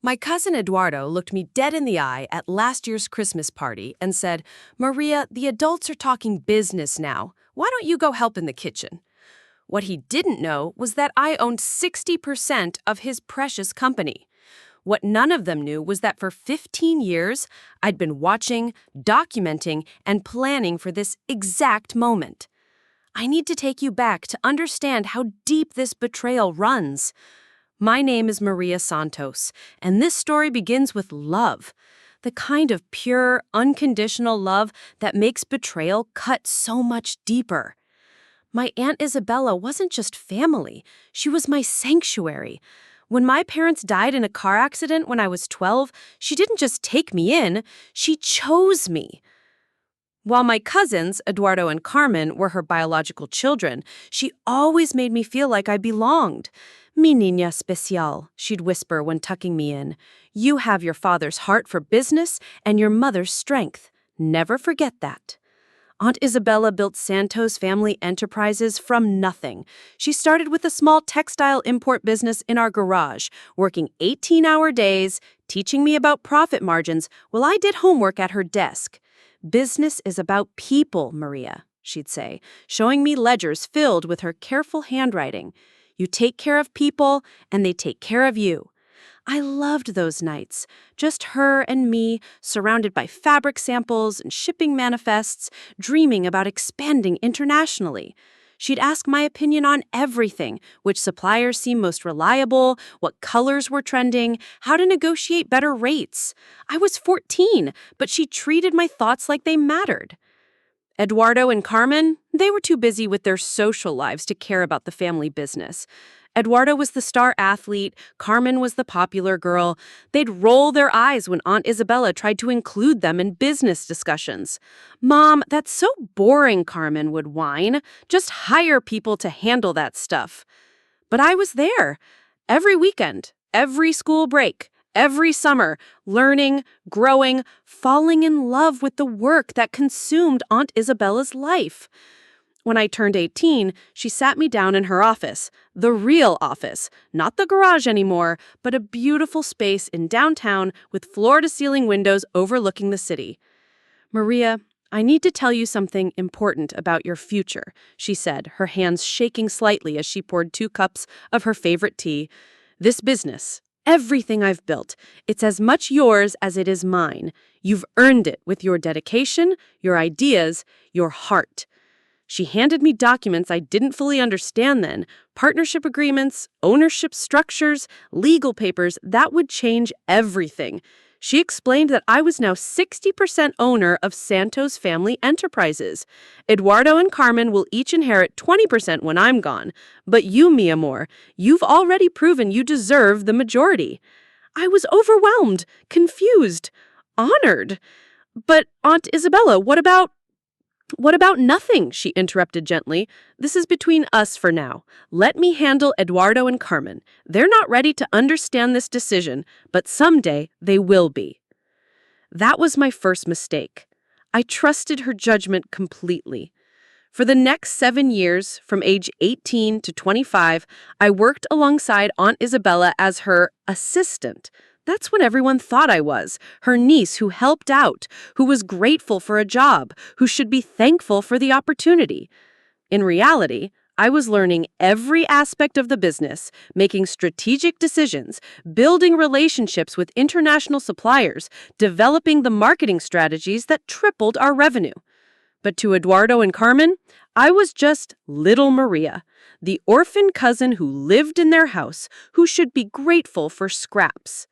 My cousin Eduardo looked me dead in the eye at last year's Christmas party and said, "Maria, the adults are talking business now. Why don't you go help in the kitchen?" What he didn't know was that I owned 60% of his precious company. What none of them knew was that for 15 years, I'd been watching, documenting, and planning for this exact moment. I need to take you back to understand how deep this betrayal runs. My name is Maria Santos, and this story begins with love. The kind of pure, unconditional love that makes betrayal cut so much deeper. My Aunt Isabella wasn't just family, she was my sanctuary. When my parents died in a car accident when I was 12, she didn't just take me in, she chose me. While my cousins, Eduardo and Carmen, were her biological children, she always made me feel like I belonged. Mi niña especial, she'd whisper when tucking me in. You have your father's heart for business and your mother's strength. Never forget that. Aunt Isabella built Santos Family Enterprises from nothing. She started with a small textile import business in our garage, working 18-hour days, teaching me about profit margins while I did homework at her desk. Business is about people, Maria, she'd say, showing me ledgers filled with her careful handwriting. You take care of people, and they take care of you. I loved those nights, just her and me, surrounded by fabric samples and shipping manifests, dreaming about expanding internationally. She'd ask my opinion on everything, which suppliers seemed most reliable, what colors were trending, how to negotiate better rates. I was 14, but she treated my thoughts like they mattered. Eduardo and Carmen, they were too busy with their social lives to care about the family business. Eduardo was the star athlete, Carmen was the popular girl. They'd roll their eyes when Aunt Isabella tried to include them in business discussions. "Mom, that's so boring," Carmen would whine. "Just hire people to handle that stuff." But I was there. Every weekend, every school break, every summer, learning, growing, falling in love with the work that consumed Aunt Isabella's life. When I turned 18, she sat me down in her office, the real office, not the garage anymore, but a beautiful space in downtown with floor-to-ceiling windows overlooking the city. "Maria, I need to tell you something important about your future," she said, her hands shaking slightly as she poured 2 cups of her favorite tea. "This business, everything I've built, it's as much yours as it is mine. You've earned it with your dedication, your ideas, your heart." She handed me documents I didn't fully understand then, partnership agreements, ownership structures, legal papers that would change everything. She explained that I was now 60% owner of Santos Family Enterprises. Eduardo and Carmen will each inherit 20% when I'm gone. But you, mi amor, you've already proven you deserve the majority. I was overwhelmed, confused, honored. "But Aunt Isabella, what about nothing?" she interrupted gently. "This is between us for now. Let me handle Eduardo and Carmen. They're not ready to understand this decision, but someday they will be." That was my first mistake. I trusted her judgment completely. For the next 7 years, from age 18 to 25, I worked alongside Aunt Isabella as her assistant. That's what everyone thought I was, her niece who helped out, who was grateful for a job, who should be thankful for the opportunity. In reality, I was learning every aspect of the business, making strategic decisions, building relationships with international suppliers, developing the marketing strategies that tripled our revenue. But to Eduardo and Carmen, I was just little Maria, the orphan cousin who lived in their house, who should be grateful for scraps.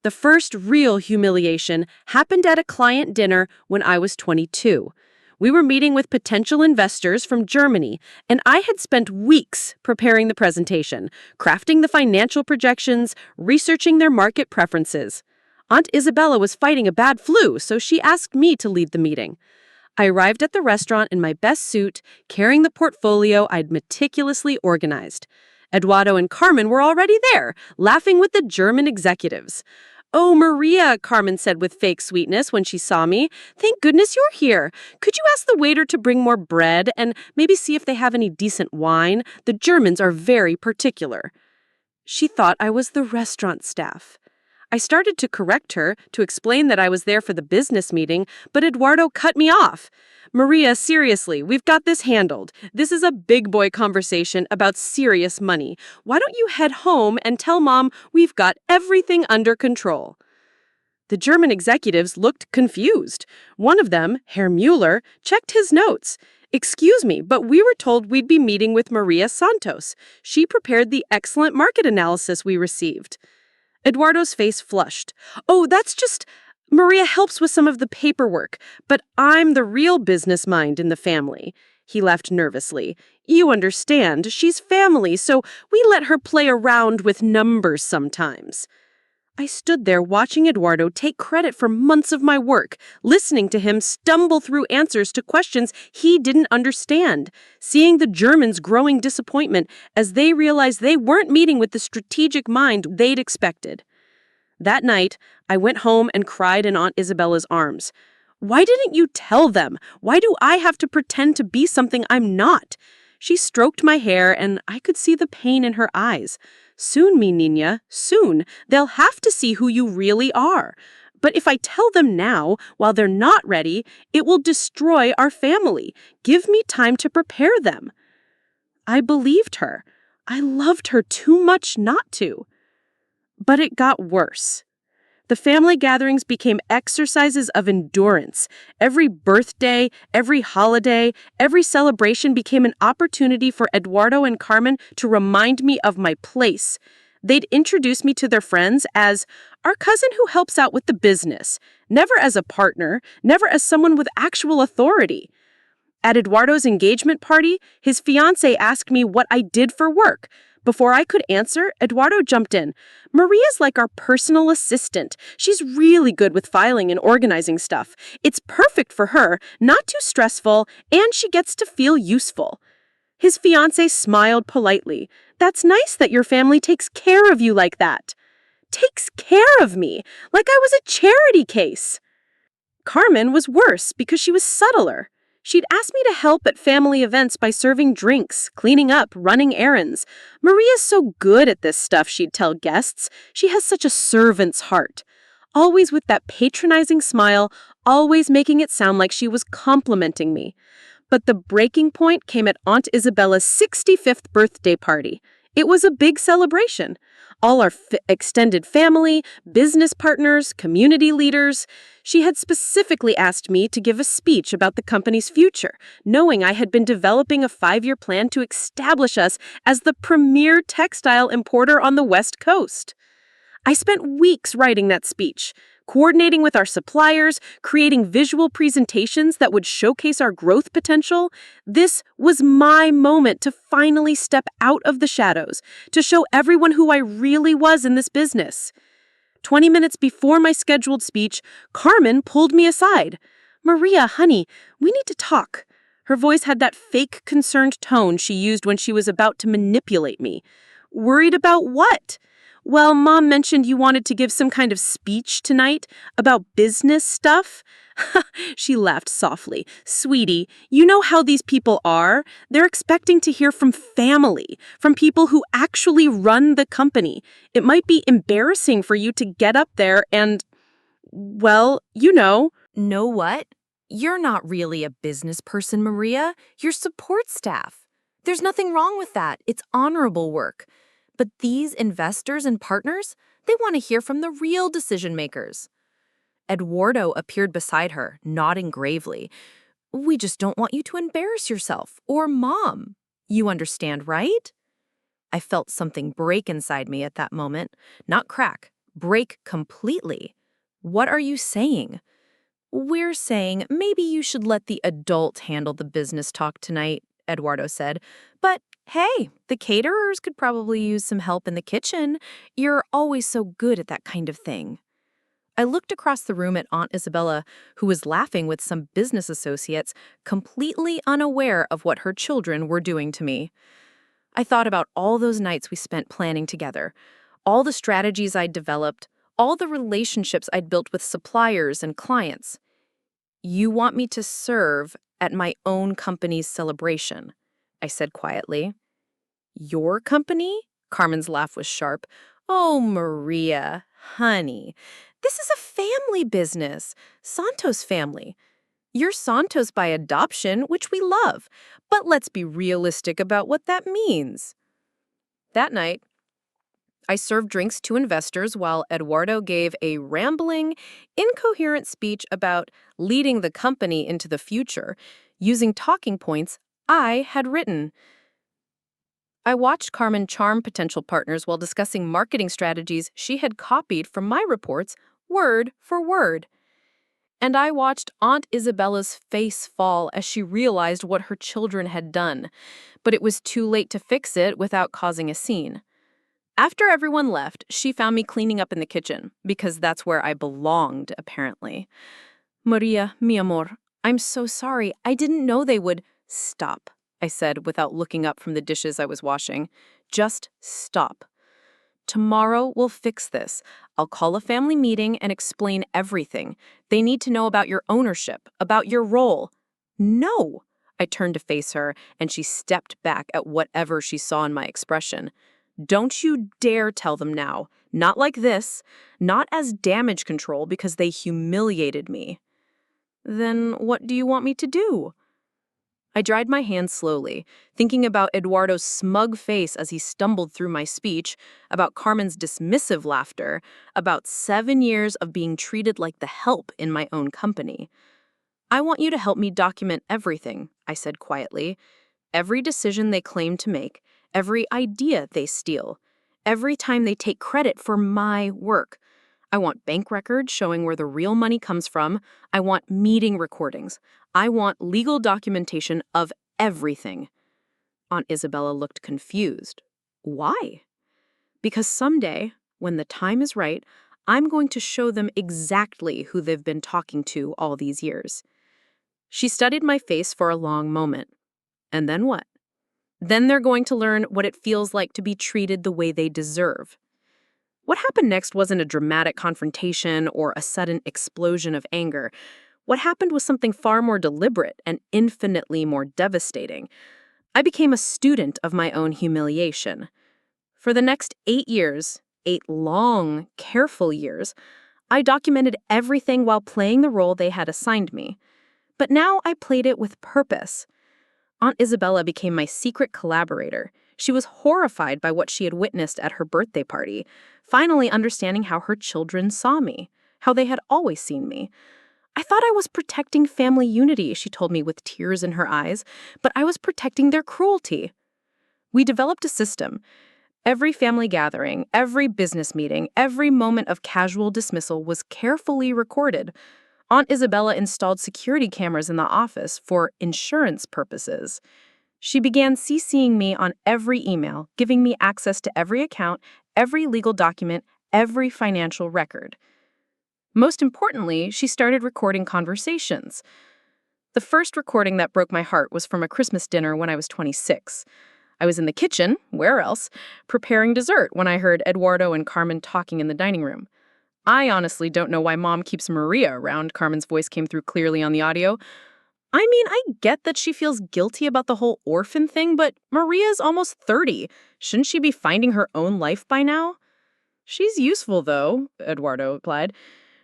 The first real humiliation happened at a client dinner when I was 22. We were meeting with potential investors from Germany, and I had spent weeks preparing the presentation, crafting the financial projections, researching their market preferences. Aunt Isabella was fighting a bad flu, so she asked me to lead the meeting. I arrived at the restaurant in my best suit, carrying the portfolio I'd meticulously organized. Eduardo and Carmen were already there, laughing with the German executives. "Oh, Maria," Carmen said with fake sweetness when she saw me. "Thank goodness you're here. Could you ask the waiter to bring more bread and maybe see if they have any decent wine? The Germans are very particular." She thought I was the restaurant staff. I started to correct her, to explain that I was there for the business meeting, but Eduardo cut me off. Maria, seriously, we've got this handled. This is a big boy conversation about serious money. Why don't you head home and tell Mom we've got everything under control? The German executives looked confused. One of them, Herr Mueller, checked his notes. Excuse me, but we were told we'd be meeting with Maria Santos. She prepared the excellent market analysis we received. Eduardo's face flushed. Oh, that's just... Maria helps with some of the paperwork, but I'm the real business mind in the family. He laughed nervously. You understand, she's family, so we let her play around with numbers sometimes. I stood there watching Eduardo take credit for months of my work, listening to him stumble through answers to questions he didn't understand, seeing the Germans' growing disappointment as they realized they weren't meeting with the strategic mind they'd expected. That night, I went home and cried in Aunt Isabella's arms. Why didn't you tell them? Why do I have to pretend to be something I'm not? She stroked my hair, and I could see the pain in her eyes. Soon, mi niña, soon, they'll have to see who you really are. But if I tell them now, while they're not ready, it will destroy our family. Give me time to prepare them. I believed her. I loved her too much not to. But it got worse. The family gatherings became exercises of endurance. Every birthday, every holiday, every celebration became an opportunity for Eduardo and Carmen to remind me of my place. They'd introduce me to their friends as our cousin who helps out with the business, never as a partner, never as someone with actual authority. At Eduardo's engagement party, his fiancée asked me what I did for work. Before I could answer, Eduardo jumped in. Maria's like our personal assistant. She's really good with filing and organizing stuff. It's perfect for her, not too stressful, and she gets to feel useful. His fiancée smiled politely. That's nice that your family takes care of you like that. Takes care of me, like I was a charity case. Carmen was worse because she was subtler. She'd ask me to help at family events by serving drinks, cleaning up, running errands. Maria's so good at this stuff, she'd tell guests. She has such a servant's heart. Always with that patronizing smile, always making it sound like she was complimenting me. But the breaking point came at Aunt Isabella's 65th birthday party. It was a big celebration. All our extended family, business partners, community leaders. She had specifically asked me to give a speech about the company's future, knowing I had been developing a 5-year plan to establish us as the premier textile importer on the West Coast. I spent weeks writing that speech, coordinating with our suppliers, creating visual presentations that would showcase our growth potential. This was my moment to finally step out of the shadows, to show everyone who I really was in this business. 20 minutes before my scheduled speech, Carmen pulled me aside. Maria, honey, we need to talk. Her voice had that fake concerned tone she used when she was about to manipulate me. Worried about what? Well, Mom mentioned you wanted to give some kind of speech tonight about business stuff. She laughed softly. Sweetie, you know how these people are. They're expecting to hear from family, from people who actually run the company. It might be embarrassing for you to get up there and, well, you know. Know what? You're not really a business person, Maria. You're support staff. There's nothing wrong with that. It's honorable work. But these investors and partners, they want to hear from the real decision makers. Eduardo appeared beside her, nodding gravely. We just don't want you to embarrass yourself or Mom. You understand, right? I felt something break inside me at that moment. Not crack, break completely. What are you saying? We're saying maybe you should let the adult handle the business talk tonight, Eduardo said. But hey, the caterers could probably use some help in the kitchen. You're always so good at that kind of thing. I looked across the room at Aunt Isabella, who was laughing with some business associates, completely unaware of what her children were doing to me. I thought about all those nights we spent planning together, all the strategies I'd developed, all the relationships I'd built with suppliers and clients. You want me to serve at my own company's celebration, I said quietly. Your company? Carmen's laugh was sharp. Oh, Maria, Honey, this is a family business. Santos family. You're Santos by adoption, which we love. But let's be realistic about what that means. That night, I served drinks to investors while Eduardo gave a rambling, incoherent speech about leading the company into the future, using talking points I had written. I watched Carmen charm potential partners while discussing marketing strategies she had copied from my reports, word for word. And I watched Aunt Isabella's face fall as she realized what her children had done, but it was too late to fix it without causing a scene. After everyone left, she found me cleaning up in the kitchen, because that's where I belonged, apparently. Maria, mi amor, I'm so sorry. I didn't know they would. Stop, I said without looking up from the dishes I was washing. Just stop. Tomorrow we'll fix this. I'll call a family meeting and explain everything. They need to know about your ownership, about your role. No! I turned to face her, and she stepped back at whatever she saw in my expression. Don't you dare tell them now. Not like this. Not as damage control because they humiliated me. Then what do you want me to do? I dried my hands slowly, thinking about Eduardo's smug face as he stumbled through my speech, about Carmen's dismissive laughter, about 7 years of being treated like the help in my own company. I want you to help me document everything, I said quietly. Every decision they claim to make, every idea they steal, every time they take credit for my work. I want bank records showing where the real money comes from. I want meeting recordings. I want legal documentation of everything. Aunt Isabella looked confused. Why? Because someday, when the time is right, I'm going to show them exactly who they've been talking to all these years. She studied my face for a long moment. And then what? Then they're going to learn what it feels like to be treated the way they deserve. What happened next wasn't a dramatic confrontation or a sudden explosion of anger. What happened was something far more deliberate and infinitely more devastating. I became a student of my own humiliation. For the next 8 years, 8 long, careful years, I documented everything while playing the role they had assigned me. But now I played it with purpose. Aunt Isabella became my secret collaborator. She was horrified by what she had witnessed at her birthday party, finally understanding how her children saw me, how they had always seen me. I thought I was protecting family unity, she told me with tears in her eyes, but I was protecting their cruelty. We developed a system. Every family gathering, every business meeting, every moment of casual dismissal was carefully recorded. Aunt Isabella installed security cameras in the office for insurance purposes. She began CCing me on every email, giving me access to every account, every legal document, every financial record. Most importantly, she started recording conversations. The first recording that broke my heart was from a Christmas dinner when I was 26. I was in the kitchen, where else, preparing dessert when I heard Eduardo and Carmen talking in the dining room. I honestly don't know why Mom keeps Maria around, Carmen's voice came through clearly on the audio. I mean, I get that she feels guilty about the whole orphan thing, but Maria's almost 30. Shouldn't she be finding her own life by now? She's useful, though, Eduardo replied.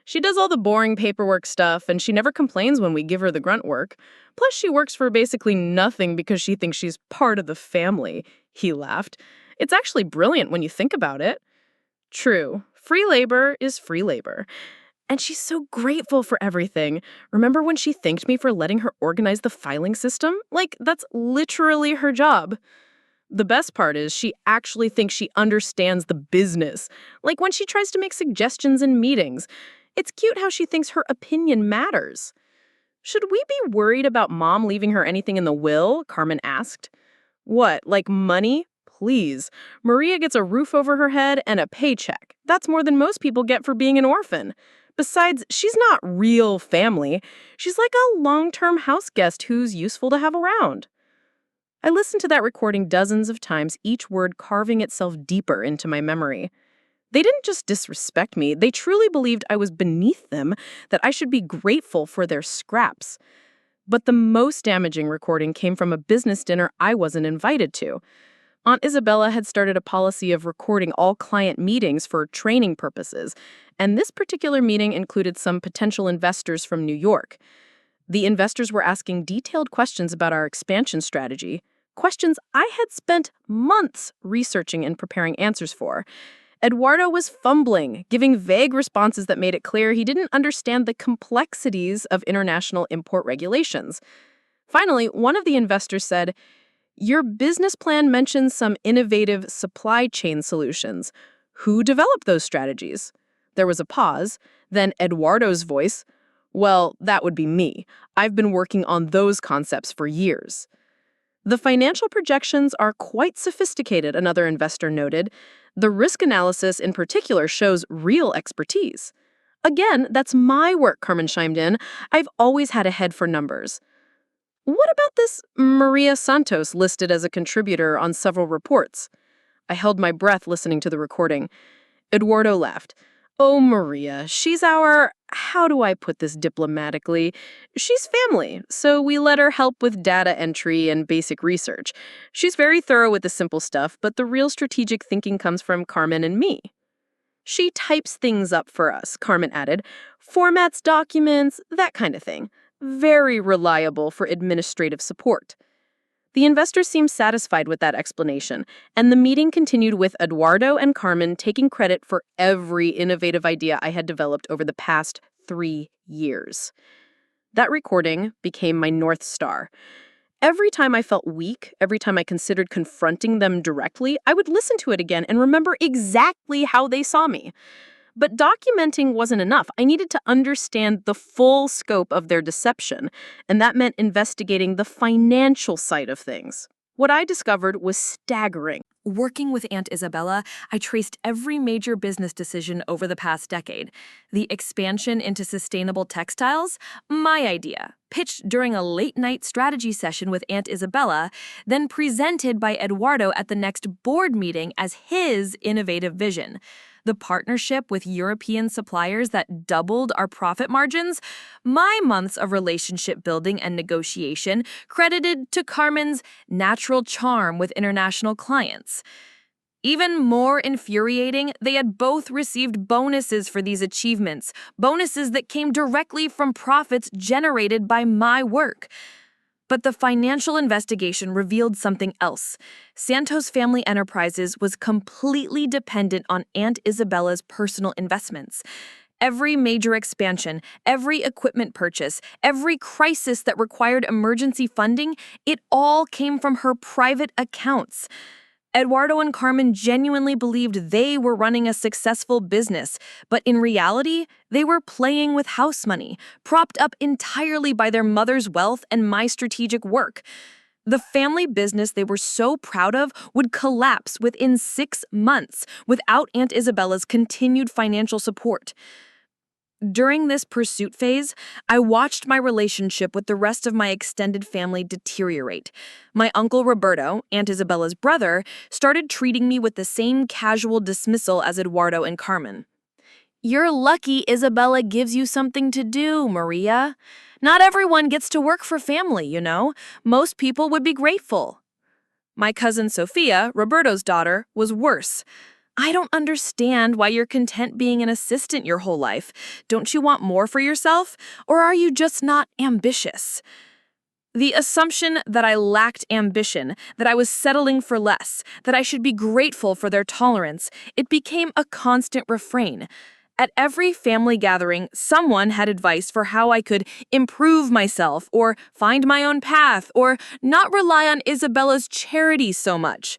She does all the boring paperwork stuff, and she never complains when we give her the grunt work. Plus, she works for basically nothing because she thinks she's part of the family, he laughed. It's actually brilliant when you think about it. True. Free labor is free labor. And she's so grateful for everything. Remember when she thanked me for letting her organize the filing system? Like, that's literally her job. The best part is she actually thinks she understands the business. Like when she tries to make suggestions in meetings. It's cute how she thinks her opinion matters. Should we be worried about Mom leaving her anything in the will? Carmen asked. What, like money? Please. Maria gets a roof over her head and a paycheck. That's more than most people get for being an orphan. Besides, she's not real family. She's like a long-term house guest who's useful to have around. I listened to that recording dozens of times, each word carving itself deeper into my memory. They didn't just disrespect me. They truly believed I was beneath them, that I should be grateful for their scraps. But the most damaging recording came from a business dinner I wasn't invited to. Aunt Isabella had started a policy of recording all client meetings for training purposes, and this particular meeting included some potential investors from New York. The investors were asking detailed questions about our expansion strategy, questions I had spent months researching and preparing answers for. Eduardo was fumbling, giving vague responses that made it clear he didn't understand the complexities of international import regulations. Finally, one of the investors said, "Your business plan mentions some innovative supply chain solutions. Who developed those strategies?" There was a pause. Then Eduardo's voice, "Well, that would be me. I've been working on those concepts for years." The financial projections are quite sophisticated, another investor noted. The risk analysis in particular shows real expertise. Again, that's my work, Carmen chimed in. I've always had a head for numbers. What about this Maria Santos listed as a contributor on several reports? I held my breath listening to the recording. Eduardo laughed. Oh, Maria, she's how do I put this diplomatically? She's family, so we let her help with data entry and basic research. She's very thorough with the simple stuff, but the real strategic thinking comes from Carmen and me. She types things up for us, Carmen added. Formats documents, that kind of thing. Very reliable for administrative support. The investors seemed satisfied with that explanation, and the meeting continued with Eduardo and Carmen taking credit for every innovative idea I had developed over the past 3 years. That recording became my North Star. Every time I felt weak, every time I considered confronting them directly, I would listen to it again and remember exactly how they saw me. But documenting wasn't enough. I needed to understand the full scope of their deception, and that meant investigating the financial side of things. What I discovered was staggering. Working with Aunt Isabella, I traced every major business decision over the past decade. The expansion into sustainable textiles, my idea, pitched during a late-night strategy session with Aunt Isabella, then presented by Eduardo at the next board meeting as his innovative vision. The partnership with European suppliers that doubled our profit margins, my months of relationship building and negotiation credited to Carmen's natural charm with international clients. Even more infuriating, they had both received bonuses for these achievements, bonuses that came directly from profits generated by my work. But the financial investigation revealed something else. Santos Family Enterprises was completely dependent on Aunt Isabella's personal investments. Every major expansion, every equipment purchase, every crisis that required emergency funding, it all came from her private accounts. Eduardo and Carmen genuinely believed they were running a successful business, but in reality, they were playing with house money, propped up entirely by their mother's wealth and my strategic work. The family business they were so proud of would collapse within 6 months without Aunt Isabella's continued financial support. During this pursuit phase, I watched my relationship with the rest of my extended family deteriorate. My uncle Roberto, Aunt Isabella's brother, started treating me with the same casual dismissal as Eduardo and Carmen. "You're lucky Isabella gives you something to do, Maria. Not everyone gets to work for family, you know. Most people would be grateful." My cousin Sophia, Roberto's daughter, was worse. "I don't understand why you're content being an assistant your whole life. Don't you want more for yourself? Or are you just not ambitious?" The assumption that I lacked ambition, that I was settling for less, that I should be grateful for their tolerance, it became a constant refrain. At every family gathering, someone had advice for how I could improve myself, or find my own path, or not rely on Isabella's charity so much.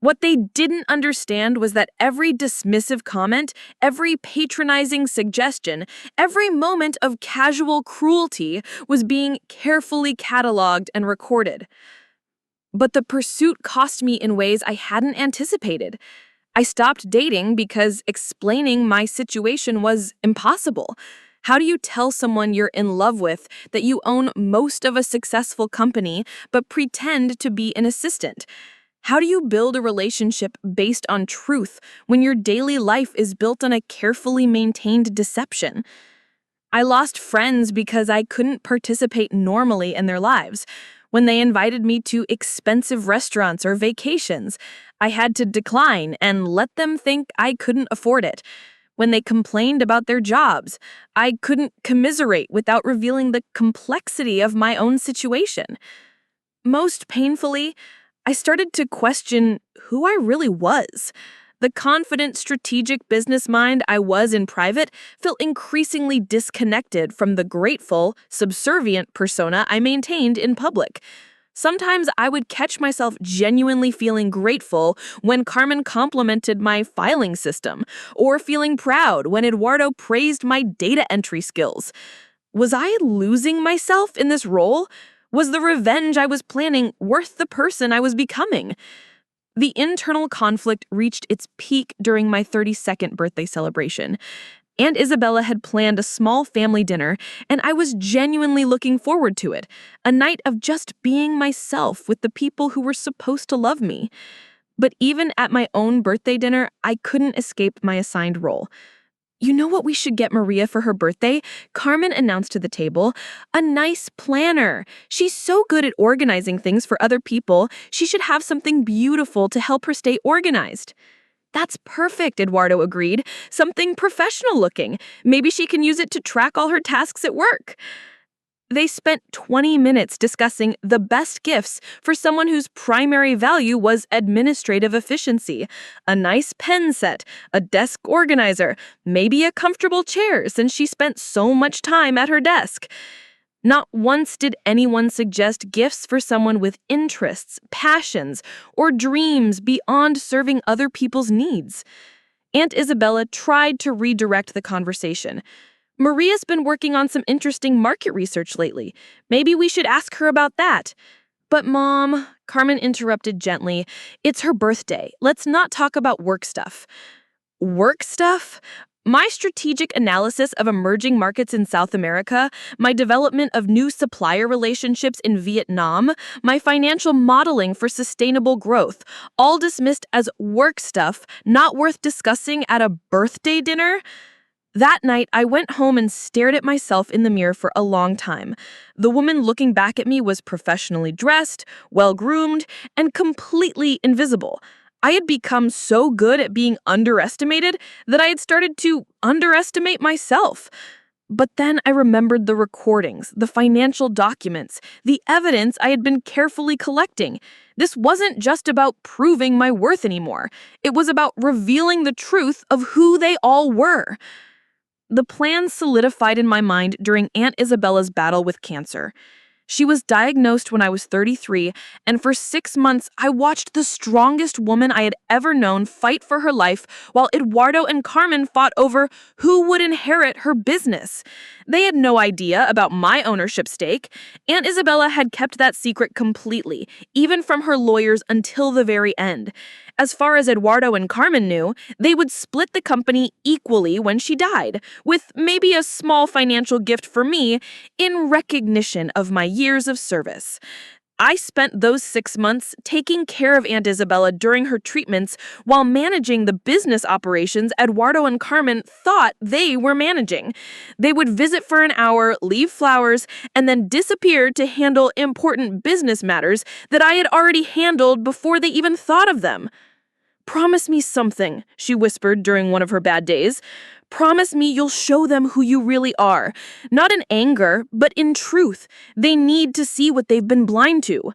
What they didn't understand was that every dismissive comment, every patronizing suggestion, every moment of casual cruelty was being carefully cataloged and recorded. But the pursuit cost me in ways I hadn't anticipated. I stopped dating because explaining my situation was impossible. How do you tell someone you're in love with that you own most of a successful company but pretend to be an assistant? How do you build a relationship based on truth when your daily life is built on a carefully maintained deception? I lost friends because I couldn't participate normally in their lives. When they invited me to expensive restaurants or vacations, I had to decline and let them think I couldn't afford it. When they complained about their jobs, I couldn't commiserate without revealing the complexity of my own situation. Most painfully, I started to question who I really was. The confident, strategic business mind I was in private felt increasingly disconnected from the grateful, subservient persona I maintained in public. Sometimes I would catch myself genuinely feeling grateful when Carmen complimented my filing system, or feeling proud when Eduardo praised my data entry skills. Was I losing myself in this role? Was the revenge I was planning worth the person I was becoming? The internal conflict reached its peak during my 32nd birthday celebration. Aunt Isabella had planned a small family dinner, and I was genuinely looking forward to it, a night of just being myself with the people who were supposed to love me. But even at my own birthday dinner, I couldn't escape my assigned role. "You know what we should get Maria for her birthday?" Carmen announced to the table. "A nice planner. She's so good at organizing things for other people. She should have something beautiful to help her stay organized." "That's perfect," Eduardo agreed. "Something professional looking. Maybe she can use it to track all her tasks at work." They spent 20 minutes discussing the best gifts for someone whose primary value was administrative efficiency. A nice pen set, a desk organizer, maybe a comfortable chair since she spent so much time at her desk. Not once did anyone suggest gifts for someone with interests, passions, or dreams beyond serving other people's needs. Aunt Isabella tried to redirect the conversation. "Maria's been working on some interesting market research lately. Maybe we should ask her about that." "But Mom," Carmen interrupted gently, "it's her birthday. Let's not talk about work stuff." Work stuff? My strategic analysis of emerging markets in South America, my development of new supplier relationships in Vietnam, my financial modeling for sustainable growth, all dismissed as work stuff, not worth discussing at a birthday dinner? That night, I went home and stared at myself in the mirror for a long time. The woman looking back at me was professionally dressed, well-groomed, and completely invisible. I had become so good at being underestimated that I had started to underestimate myself. But then I remembered the recordings, the financial documents, the evidence I had been carefully collecting. This wasn't just about proving my worth anymore. It was about revealing the truth of who they all were. The plan solidified in my mind during Aunt Isabella's battle with cancer. She was diagnosed when I was 33, and for 6 months I watched the strongest woman I had ever known fight for her life while Eduardo and Carmen fought over who would inherit her business. They had no idea about my ownership stake. Aunt Isabella had kept that secret completely, even from her lawyers until the very end. As far as Eduardo and Carmen knew, they would split the company equally when she died, with maybe a small financial gift for me in recognition of my years of service. I spent those 6 months taking care of Aunt Isabella during her treatments while managing the business operations Eduardo and Carmen thought they were managing. They would visit for an hour, leave flowers, and then disappear to handle important business matters that I had already handled before they even thought of them. "Promise me something," she whispered during one of her bad days. "Promise me you'll show them who you really are. Not in anger, but in truth. They need to see what they've been blind to."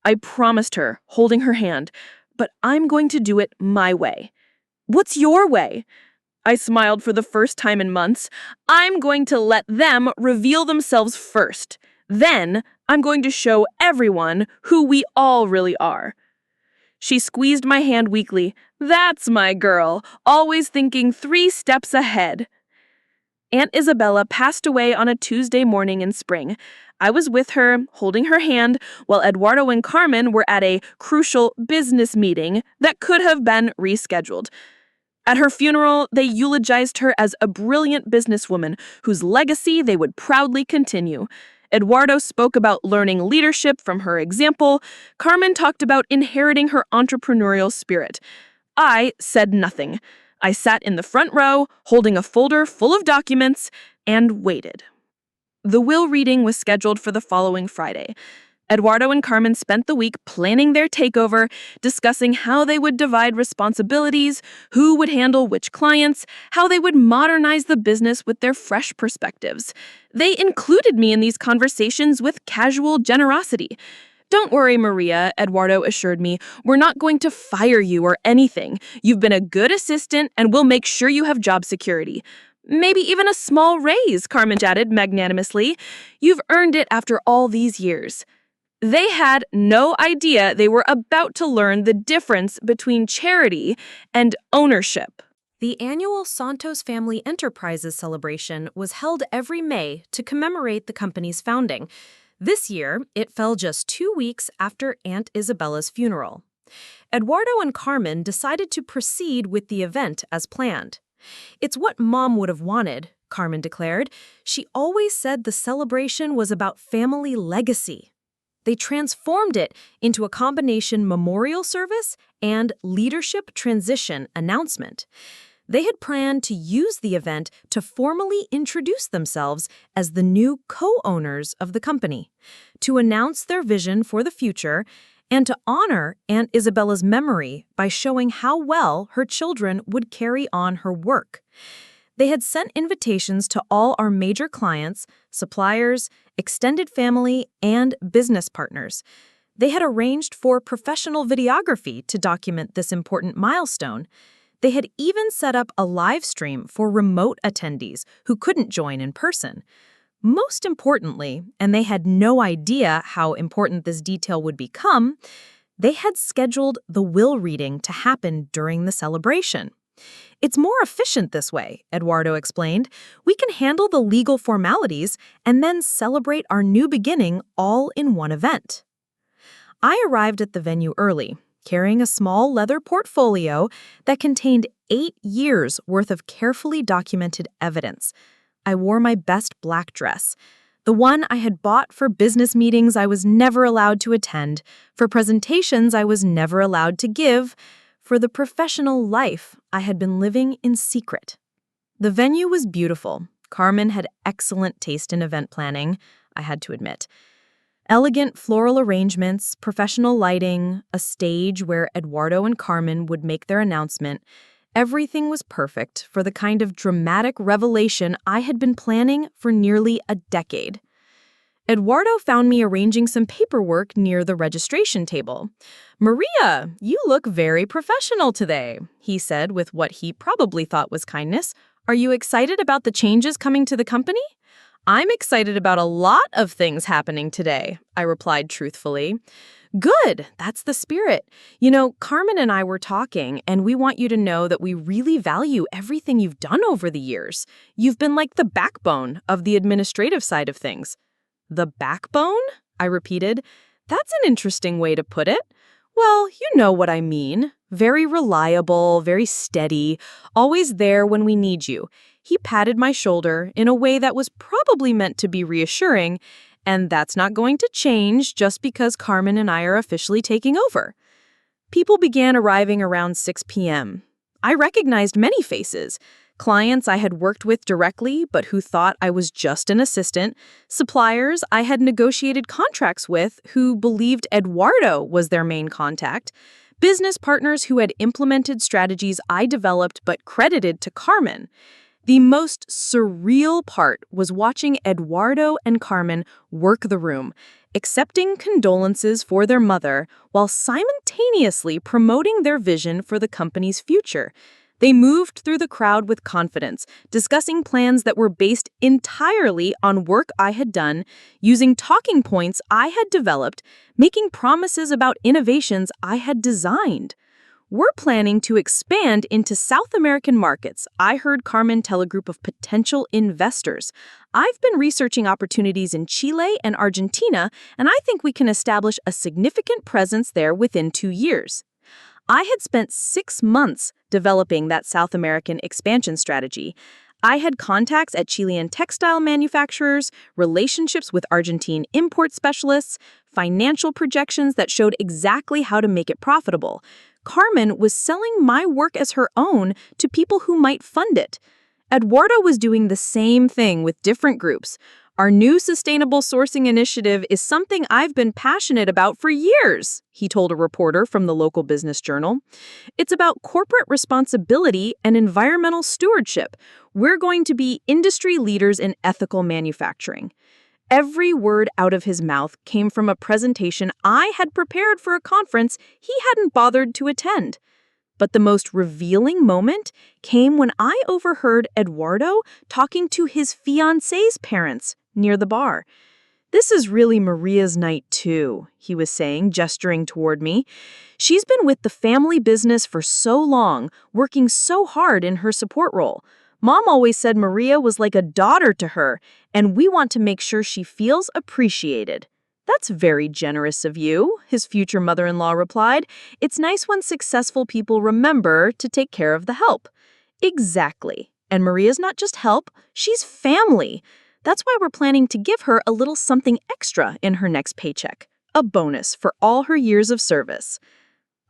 I promised her, holding her hand, "But I'm going to do it my way." "What's your way?" I smiled for the first time in months. "I'm going to let them reveal themselves first. Then I'm going to show everyone who we all really are." She squeezed my hand weakly. "That's my girl, always thinking 3 steps ahead." Aunt Isabella passed away on a Tuesday morning in spring. I was with her, holding her hand, while Eduardo and Carmen were at a crucial business meeting that could have been rescheduled. At her funeral, they eulogized her as a brilliant businesswoman whose legacy they would proudly continue. Eduardo spoke about learning leadership from her example. Carmen talked about inheriting her entrepreneurial spirit. I said nothing. I sat in the front row, holding a folder full of documents, and waited. The will reading was scheduled for the following Friday. Eduardo and Carmen spent the week planning their takeover, discussing how they would divide responsibilities, who would handle which clients, how they would modernize the business with their fresh perspectives. They included me in these conversations with casual generosity. "Don't worry, Maria," Eduardo assured me. "We're not going to fire you or anything. You've been a good assistant, and we'll make sure you have job security." "Maybe even a small raise," Carmen added magnanimously. "You've earned it after all these years." They had no idea they were about to learn the difference between charity and ownership. The annual Santos Family Enterprises celebration was held every May to commemorate the company's founding. This year, it fell just 2 weeks after Aunt Isabella's funeral. Eduardo and Carmen decided to proceed with the event as planned. "It's what Mom would have wanted," Carmen declared. "She always said the celebration was about family legacy." They transformed it into a combination memorial service and leadership transition announcement. They had planned to use the event to formally introduce themselves as the new co-owners of the company, to announce their vision for the future, and to honor Aunt Isabella's memory by showing how well her children would carry on her work. They had sent invitations to all our major clients, suppliers, extended family, and business partners. They had arranged for professional videography to document this important milestone. They had even set up a live stream for remote attendees who couldn't join in person. Most importantly, and they had no idea how important this detail would become, they had scheduled the will reading to happen during the celebration. "It's more efficient this way," Eduardo explained. "We can handle the legal formalities and then celebrate our new beginning all in one event." I arrived at the venue early, carrying a small leather portfolio that contained 8 years' worth of carefully documented evidence. I wore my best black dress, the one I had bought for business meetings I was never allowed to attend, for presentations I was never allowed to give, for the professional life I had been living in secret. The venue was beautiful. Carmen had excellent taste in event planning, I had to admit. Elegant floral arrangements, professional lighting, a stage where Eduardo and Carmen would make their announcement. Everything was perfect for the kind of dramatic revelation I had been planning for nearly a decade. Eduardo found me arranging some paperwork near the registration table. "Maria, you look very professional today," he said with what he probably thought was kindness. "Are you excited about the changes coming to the company?" "I'm excited about a lot of things happening today," I replied truthfully. "Good, that's the spirit. You know, Carmen and I were talking, and we want you to know that we really value everything you've done over the years. You've been like the backbone of the administrative side of things." "The backbone?" I repeated. "That's an interesting way to put it." "Well, you know what I mean. Very reliable, very steady, always there when we need you." He patted my shoulder in a way that was probably meant to be reassuring, and that's not going to change just because Carmen and I are officially taking over. People began arriving around 6 p.m. I recognized many faces. Clients I had worked with directly but who thought I was just an assistant, suppliers I had negotiated contracts with who believed Eduardo was their main contact, business partners who had implemented strategies I developed but credited to Carmen. The most surreal part was watching Eduardo and Carmen work the room, accepting condolences for their mother while simultaneously promoting their vision for the company's future. They moved through the crowd with confidence, discussing plans that were based entirely on work I had done, using talking points I had developed, making promises about innovations I had designed. "We're planning to expand into South American markets," I heard Carmen tell a group of potential investors. "I've been researching opportunities in Chile and Argentina, and I think we can establish a significant presence there within 2 years." I had spent 6 months developing that South American expansion strategy. I had contacts at Chilean textile manufacturers, relationships with Argentine import specialists, financial projections that showed exactly how to make it profitable. Carmen was selling my work as her own to people who might fund it. Eduardo was doing the same thing with different groups. Our new sustainable sourcing initiative is something I've been passionate about for years, he told a reporter from the local business journal. It's about corporate responsibility and environmental stewardship. We're going to be industry leaders in ethical manufacturing. Every word out of his mouth came from a presentation I had prepared for a conference he hadn't bothered to attend. But the most revealing moment came when I overheard Eduardo talking to his fiancé's parents near the bar. "This is really Maria's night too," he was saying, gesturing toward me. "She's been with the family business for so long, working so hard in her support role. Mom always said Maria was like a daughter to her, and we want to make sure she feels appreciated." "That's very generous of you," his future mother-in-law replied. "It's nice when successful people remember to take care of the help." Exactly. And Maria's not just help, she's family. That's why we're planning to give her a little something extra in her next paycheck. A bonus for all her years of service.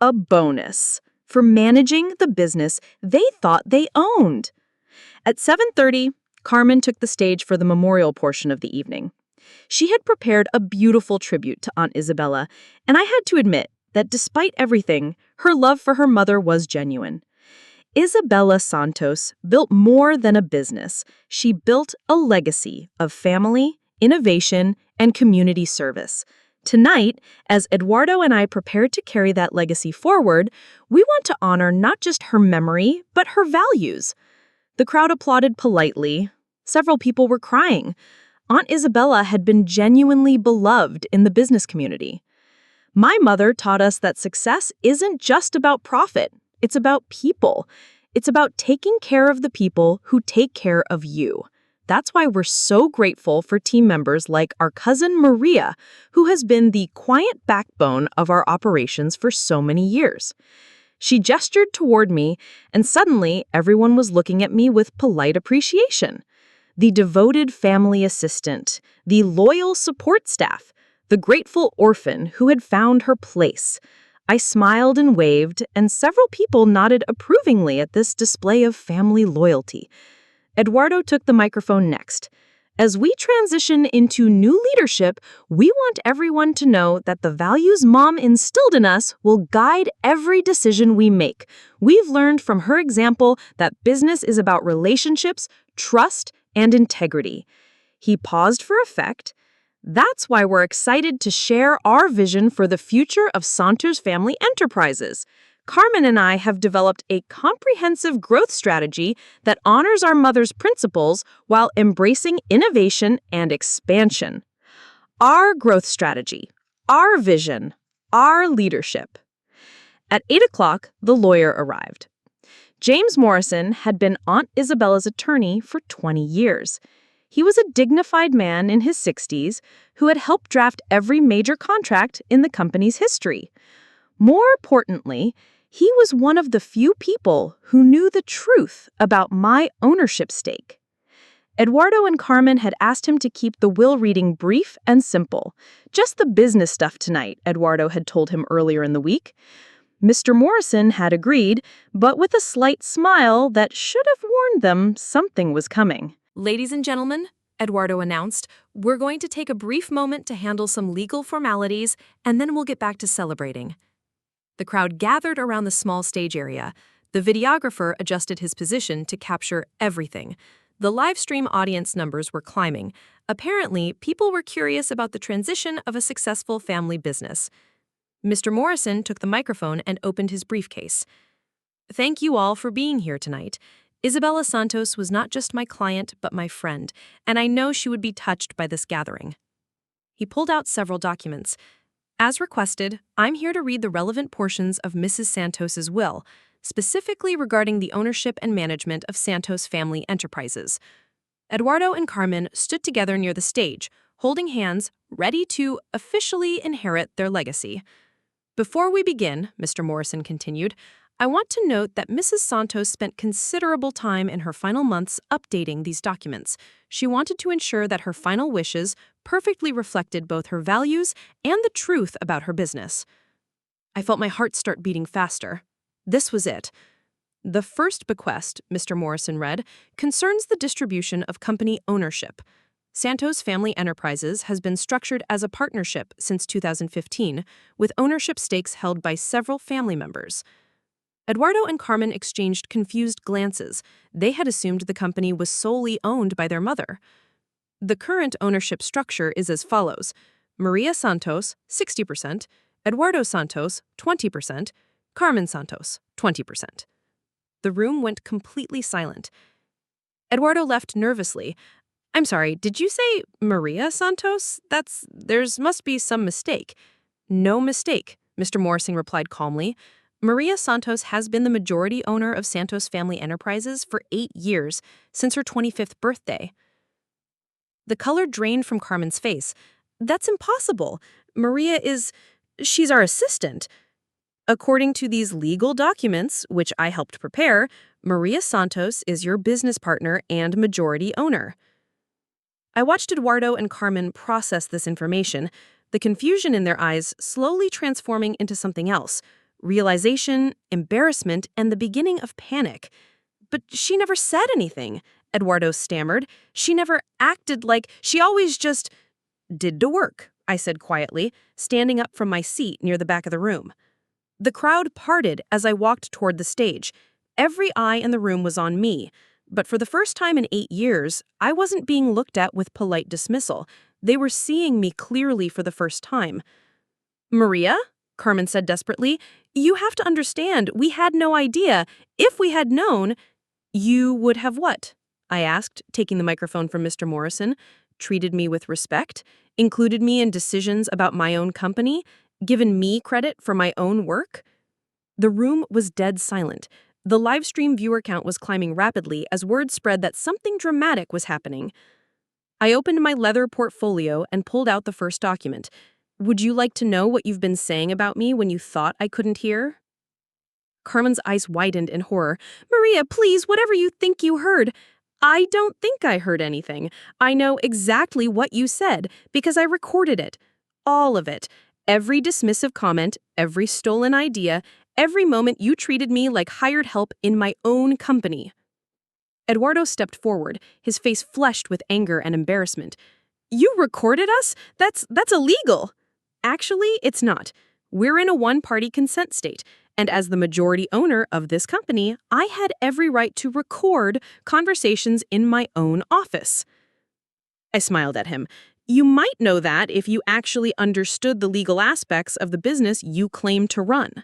A bonus for managing the business they thought they owned. At 7:30, Carmen took the stage for the memorial portion of the evening. She had prepared a beautiful tribute to Aunt Isabella, and I had to admit that despite everything, her love for her mother was genuine. Isabella Santos built more than a business. She built a legacy of family, innovation, and community service. Tonight, as Eduardo and I prepare to carry that legacy forward, we want to honor not just her memory, but her values. The crowd applauded politely. Several people were crying. Aunt Isabella had been genuinely beloved in the business community. My mother taught us that success isn't just about profit. It's about people. It's about taking care of the people who take care of you. That's why we're so grateful for team members like our cousin Maria, who has been the quiet backbone of our operations for so many years. She gestured toward me, and suddenly everyone was looking at me with polite appreciation. The devoted family assistant, the loyal support staff, the grateful orphan who had found her place. I smiled and waved, and several people nodded approvingly at this display of family loyalty. Eduardo took the microphone next. As we transition into new leadership, we want everyone to know that the values Mom instilled in us will guide every decision we make. We've learned from her example that business is about relationships, trust, and integrity. He paused for effect. That's why we're excited to share our vision for the future of Santos Family Enterprises. Carmen and I have developed a comprehensive growth strategy that honors our mother's principles while embracing innovation and expansion. Our growth strategy, our vision, our leadership. At 8 o'clock, the lawyer arrived. James Morrison had been Aunt Isabella's attorney for 20 years. He was a dignified man in his 60s who had helped draft every major contract in the company's history. More importantly, he was one of the few people who knew the truth about my ownership stake. Eduardo and Carmen had asked him to keep the will reading brief and simple. Just the business stuff tonight, Eduardo had told him earlier in the week. Mr. Morrison had agreed, but with a slight smile that should have warned them something was coming. Ladies and gentlemen, Eduardo announced, we're going to take a brief moment to handle some legal formalities, and then we'll get back to celebrating. The crowd gathered around the small stage area. The videographer adjusted his position to capture everything. The live stream audience numbers were climbing. Apparently, people were curious about the transition of a successful family business. Mr. Morrison took the microphone and opened his briefcase. Thank you all for being here tonight. Isabella Santos was not just my client, but my friend, and I know she would be touched by this gathering. He pulled out several documents. As requested, I'm here to read the relevant portions of Mrs. Santos's will, specifically regarding the ownership and management of Santos Family Enterprises. Eduardo and Carmen stood together near the stage, holding hands, ready to officially inherit their legacy. Before we begin, Mr. Morrison continued, I want to note that Mrs. Santos spent considerable time in her final months updating these documents. She wanted to ensure that her final wishes perfectly reflected both her values and the truth about her business. I felt my heart start beating faster. This was it. The first bequest, Mr. Morrison read, concerns the distribution of company ownership. Santos Family Enterprises has been structured as a partnership since 2015, with ownership stakes held by several family members. Eduardo and Carmen exchanged confused glances. They had assumed the company was solely owned by their mother. The current ownership structure is as follows: Maria Santos, 60%, Eduardo Santos, 20%, Carmen Santos, 20%. The room went completely silent. Eduardo left nervously. "I'm sorry, did you say Maria Santos? There's must be some mistake." "No mistake," Mr. Morrison replied calmly. "Maria Santos has been the majority owner of Santos Family Enterprises for 8 years, since her 25th birthday." The color drained from Carmen's face. "That's impossible. She's our assistant." "According to these legal documents, which I helped prepare, Maria Santos is your business partner and majority owner." I watched Eduardo and Carmen process this information, the confusion in their eyes slowly transforming into something else: realization, embarrassment, and the beginning of panic. "But she never said anything," Eduardo stammered. "She never acted like she always just did the work," I said quietly, standing up from my seat near the back of the room. The crowd parted as I walked toward the stage. Every eye in the room was on me, but for the first time in 8 years, I wasn't being looked at with polite dismissal. They were seeing me clearly for the first time. "Maria," Carmen said desperately, "you have to understand, we had no idea. If we had known—" "You would have what?" I asked, taking the microphone from Mr. Morrison. "Treated me with respect, included me in decisions about my own company, given me credit for my own work?" The room was dead silent. The live stream viewer count was climbing rapidly as word spread that something dramatic was happening. I opened my leather portfolio and pulled out the first document. "Would you like to know what you've been saying about me when you thought I couldn't hear?" Carmen's eyes widened in horror. "Maria, please, whatever you think you heard." "I don't think I heard anything. I know exactly what you said because I recorded it. All of it. Every dismissive comment, every stolen idea, every moment you treated me like hired help in my own company." Eduardo stepped forward, his face flushed with anger and embarrassment. "You recorded us? That's illegal." "Actually, it's not. We're in a one-party consent state, and as the majority owner of this company, I had every right to record conversations in my own office." I smiled at him. "You might know that if you actually understood the legal aspects of the business you claim to run."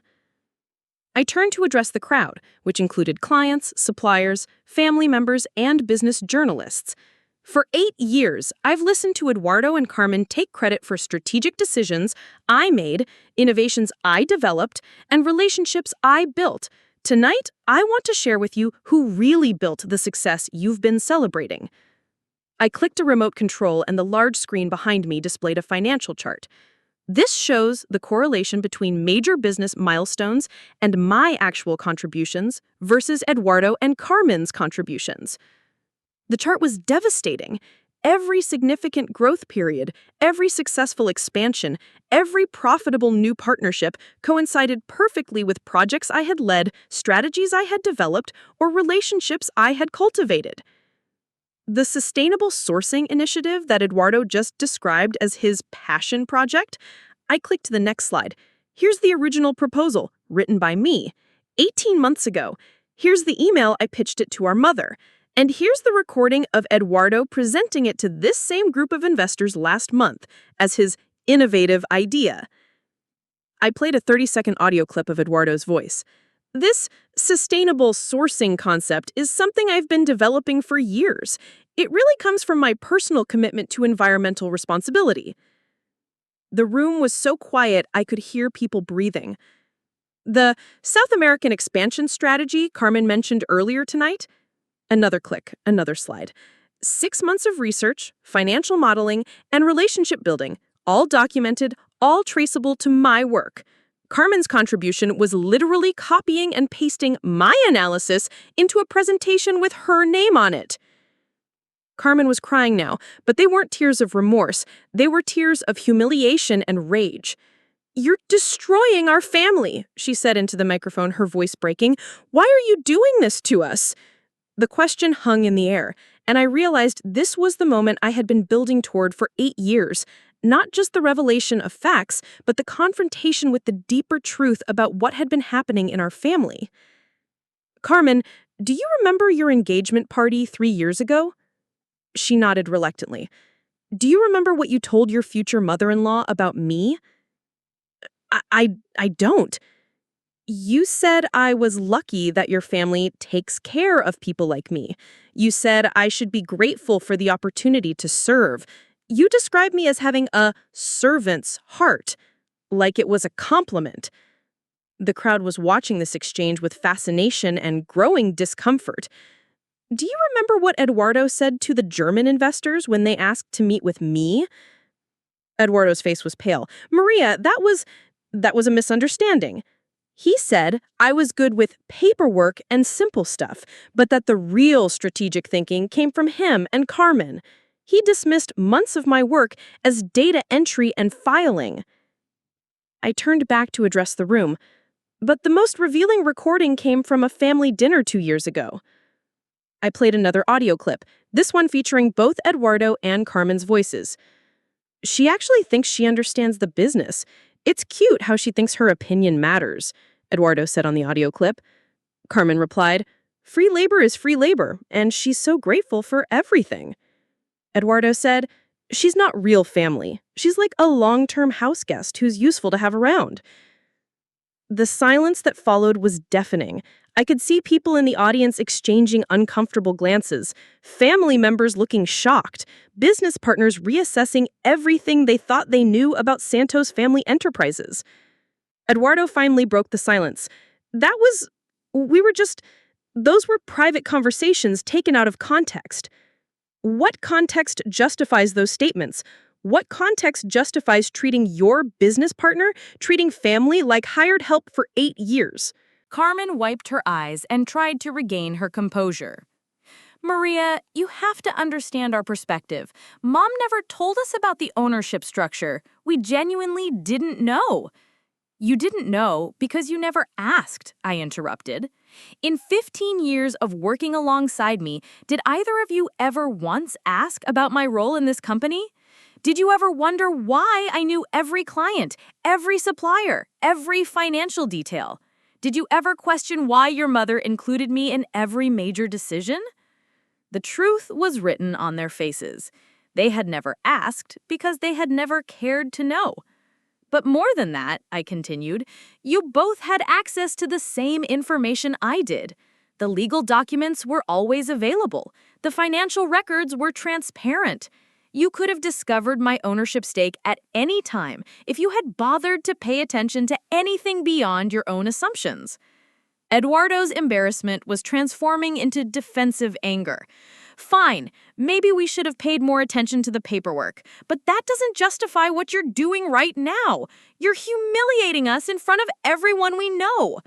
I turned to address the crowd, which included clients, suppliers, family members, and business journalists. For 8 years, I've listened to Eduardo and Carmen take credit for strategic decisions I made, innovations I developed, and relationships I built. Tonight, I want to share with you who really built the success you've been celebrating. I clicked a remote control and the large screen behind me displayed a financial chart. This shows the correlation between major business milestones and my actual contributions versus Eduardo and Carmen's contributions. The chart was devastating. Every significant growth period, every successful expansion, every profitable new partnership coincided perfectly with projects I had led, strategies I had developed, or relationships I had cultivated. The sustainable sourcing initiative that Eduardo just described as his passion project, I clicked to the next slide. Here's the original proposal, written by me, 18 months ago. Here's the email I pitched it to our mother. And here's the recording of Eduardo presenting it to this same group of investors last month as his innovative idea. I played a 30-second audio clip of Eduardo's voice. "This sustainable sourcing concept is something I've been developing for years. It really comes from my personal commitment to environmental responsibility." The room was so quiet I could hear people breathing. "The South American expansion strategy Carmen mentioned earlier tonight?" Another click, another slide. 6 months of research, financial modeling, and relationship building, all documented, all traceable to my work. Carmen's contribution was literally copying and pasting my analysis into a presentation with her name on it. Carmen was crying now, but they weren't tears of remorse. They were tears of humiliation and rage. "You're destroying our family," she said into the microphone, her voice breaking. "Why are you doing this to us?" The question hung in the air. And I realized this was the moment I had been building toward for 8 years. Not just the revelation of facts, but the confrontation with the deeper truth about what had been happening in our family. Carmen, do you remember your engagement party 3 years ago? She nodded reluctantly. Do you remember what you told your future mother-in-law about me? I don't. You said I was lucky that your family takes care of people like me. You said I should be grateful for the opportunity to serve. You described me as having a servant's heart, like it was a compliment. The crowd was watching this exchange with fascination and growing discomfort. Do you remember what Eduardo said to the German investors when they asked to meet with me? Eduardo's face was pale. Maria, that was a misunderstanding. He said I was good with paperwork and simple stuff, but that the real strategic thinking came from him and Carmen. He dismissed months of my work as data entry and filing. I turned back to address the room, but the most revealing recording came from a family dinner 2 years ago. I played another audio clip, this one featuring both Eduardo and Carmen's voices. She actually thinks she understands the business. It's cute how she thinks her opinion matters, Eduardo said on the audio clip. Carmen replied, free labor is free labor, and she's so grateful for everything. Eduardo said, she's not real family. She's like a long-term house guest who's useful to have around. The silence that followed was deafening. I could see people in the audience exchanging uncomfortable glances, family members looking shocked, business partners reassessing everything they thought they knew about Santos family enterprises. Eduardo finally broke the silence. Those were private conversations taken out of context. What context justifies those statements? What context justifies treating your business partner, treating family like hired help for 8 years? Carmen wiped her eyes and tried to regain her composure. Maria, you have to understand our perspective. Mom never told us about the ownership structure. We genuinely didn't know. You didn't know because you never asked, I interrupted. In 15 years of working alongside me, did either of you ever once ask about my role in this company? Did you ever wonder why I knew every client, every supplier, every financial detail? Did you ever question why your mother included me in every major decision? The truth was written on their faces. They had never asked because they had never cared to know. But more than that, I continued, you both had access to the same information I did. The legal documents were always available. The financial records were transparent. You could have discovered my ownership stake at any time if you had bothered to pay attention to anything beyond your own assumptions. Eduardo's embarrassment was transforming into defensive anger. Fine, maybe we should have paid more attention to the paperwork, but that doesn't justify what you're doing right now. You're humiliating us in front of everyone we know.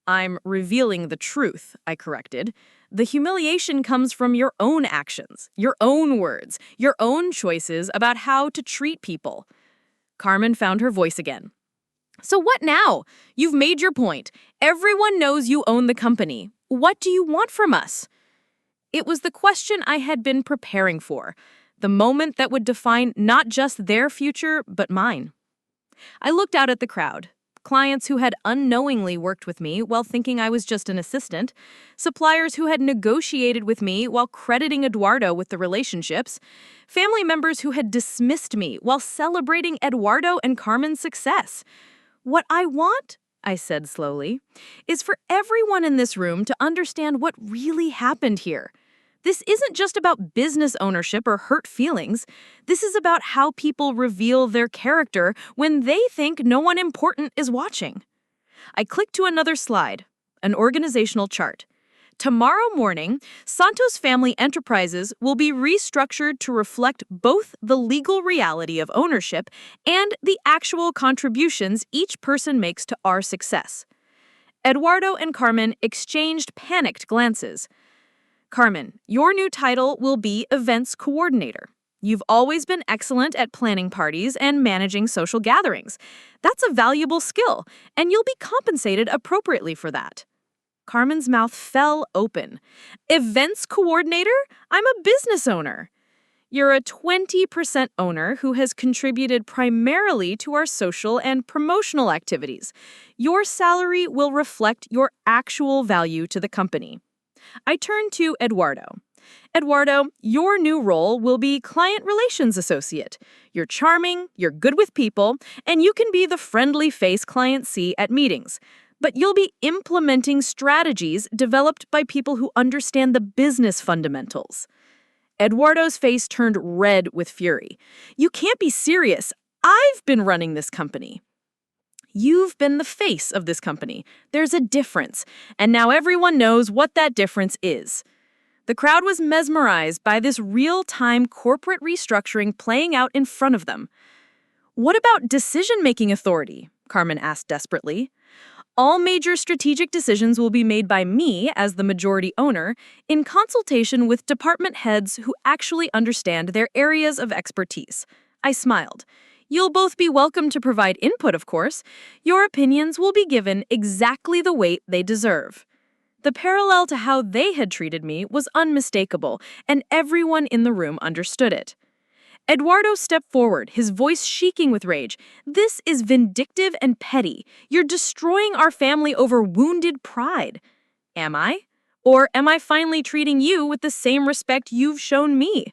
I'm revealing the truth, I corrected. The humiliation comes from your own actions, your own words, your own choices about how to treat people. Carmen found her voice again. So what now? You've made your point. Everyone knows you own the company. What do you want from us? It was the question I had been preparing for, the moment that would define not just their future, but mine. I looked out at the crowd. Clients who had unknowingly worked with me while thinking I was just an assistant, suppliers who had negotiated with me while crediting Eduardo with the relationships, family members who had dismissed me while celebrating Eduardo and Carmen's success. What I want, I said slowly, is for everyone in this room to understand what really happened here. This isn't just about business ownership or hurt feelings. This is about how people reveal their character when they think no one important is watching. I clicked to another slide, an organizational chart. Tomorrow morning, Santos Family Enterprises will be restructured to reflect both the legal reality of ownership and the actual contributions each person makes to our success. Eduardo and Carmen exchanged panicked glances. Carmen, your new title will be Events Coordinator. You've always been excellent at planning parties and managing social gatherings. That's a valuable skill, and you'll be compensated appropriately for that. Carmen's mouth fell open. Events coordinator? I'm a business owner. You're a 20% owner who has contributed primarily to our social and promotional activities. Your salary will reflect your actual value to the company. I turned to Eduardo. Eduardo, your new role will be Client Relations Associate. You're charming, you're good with people, and you can be the friendly face clients see at meetings. But you'll be implementing strategies developed by people who understand the business fundamentals. Eduardo's face turned red with fury. You can't be serious. I've been running this company. You've been the face of this company. There's a difference, and now everyone knows what that difference is. The crowd was mesmerized by this real-time corporate restructuring playing out in front of them. What about decision-making authority? Carmen asked desperately. All major strategic decisions will be made by me as the majority owner in consultation with department heads who actually understand their areas of expertise. I smiled. You'll both be welcome to provide input, of course. Your opinions will be given exactly the weight they deserve. The parallel to how they had treated me was unmistakable, and everyone in the room understood it. Eduardo stepped forward, his voice shaking with rage. This is vindictive and petty. You're destroying our family over wounded pride. Am I? Or am I finally treating you with the same respect you've shown me?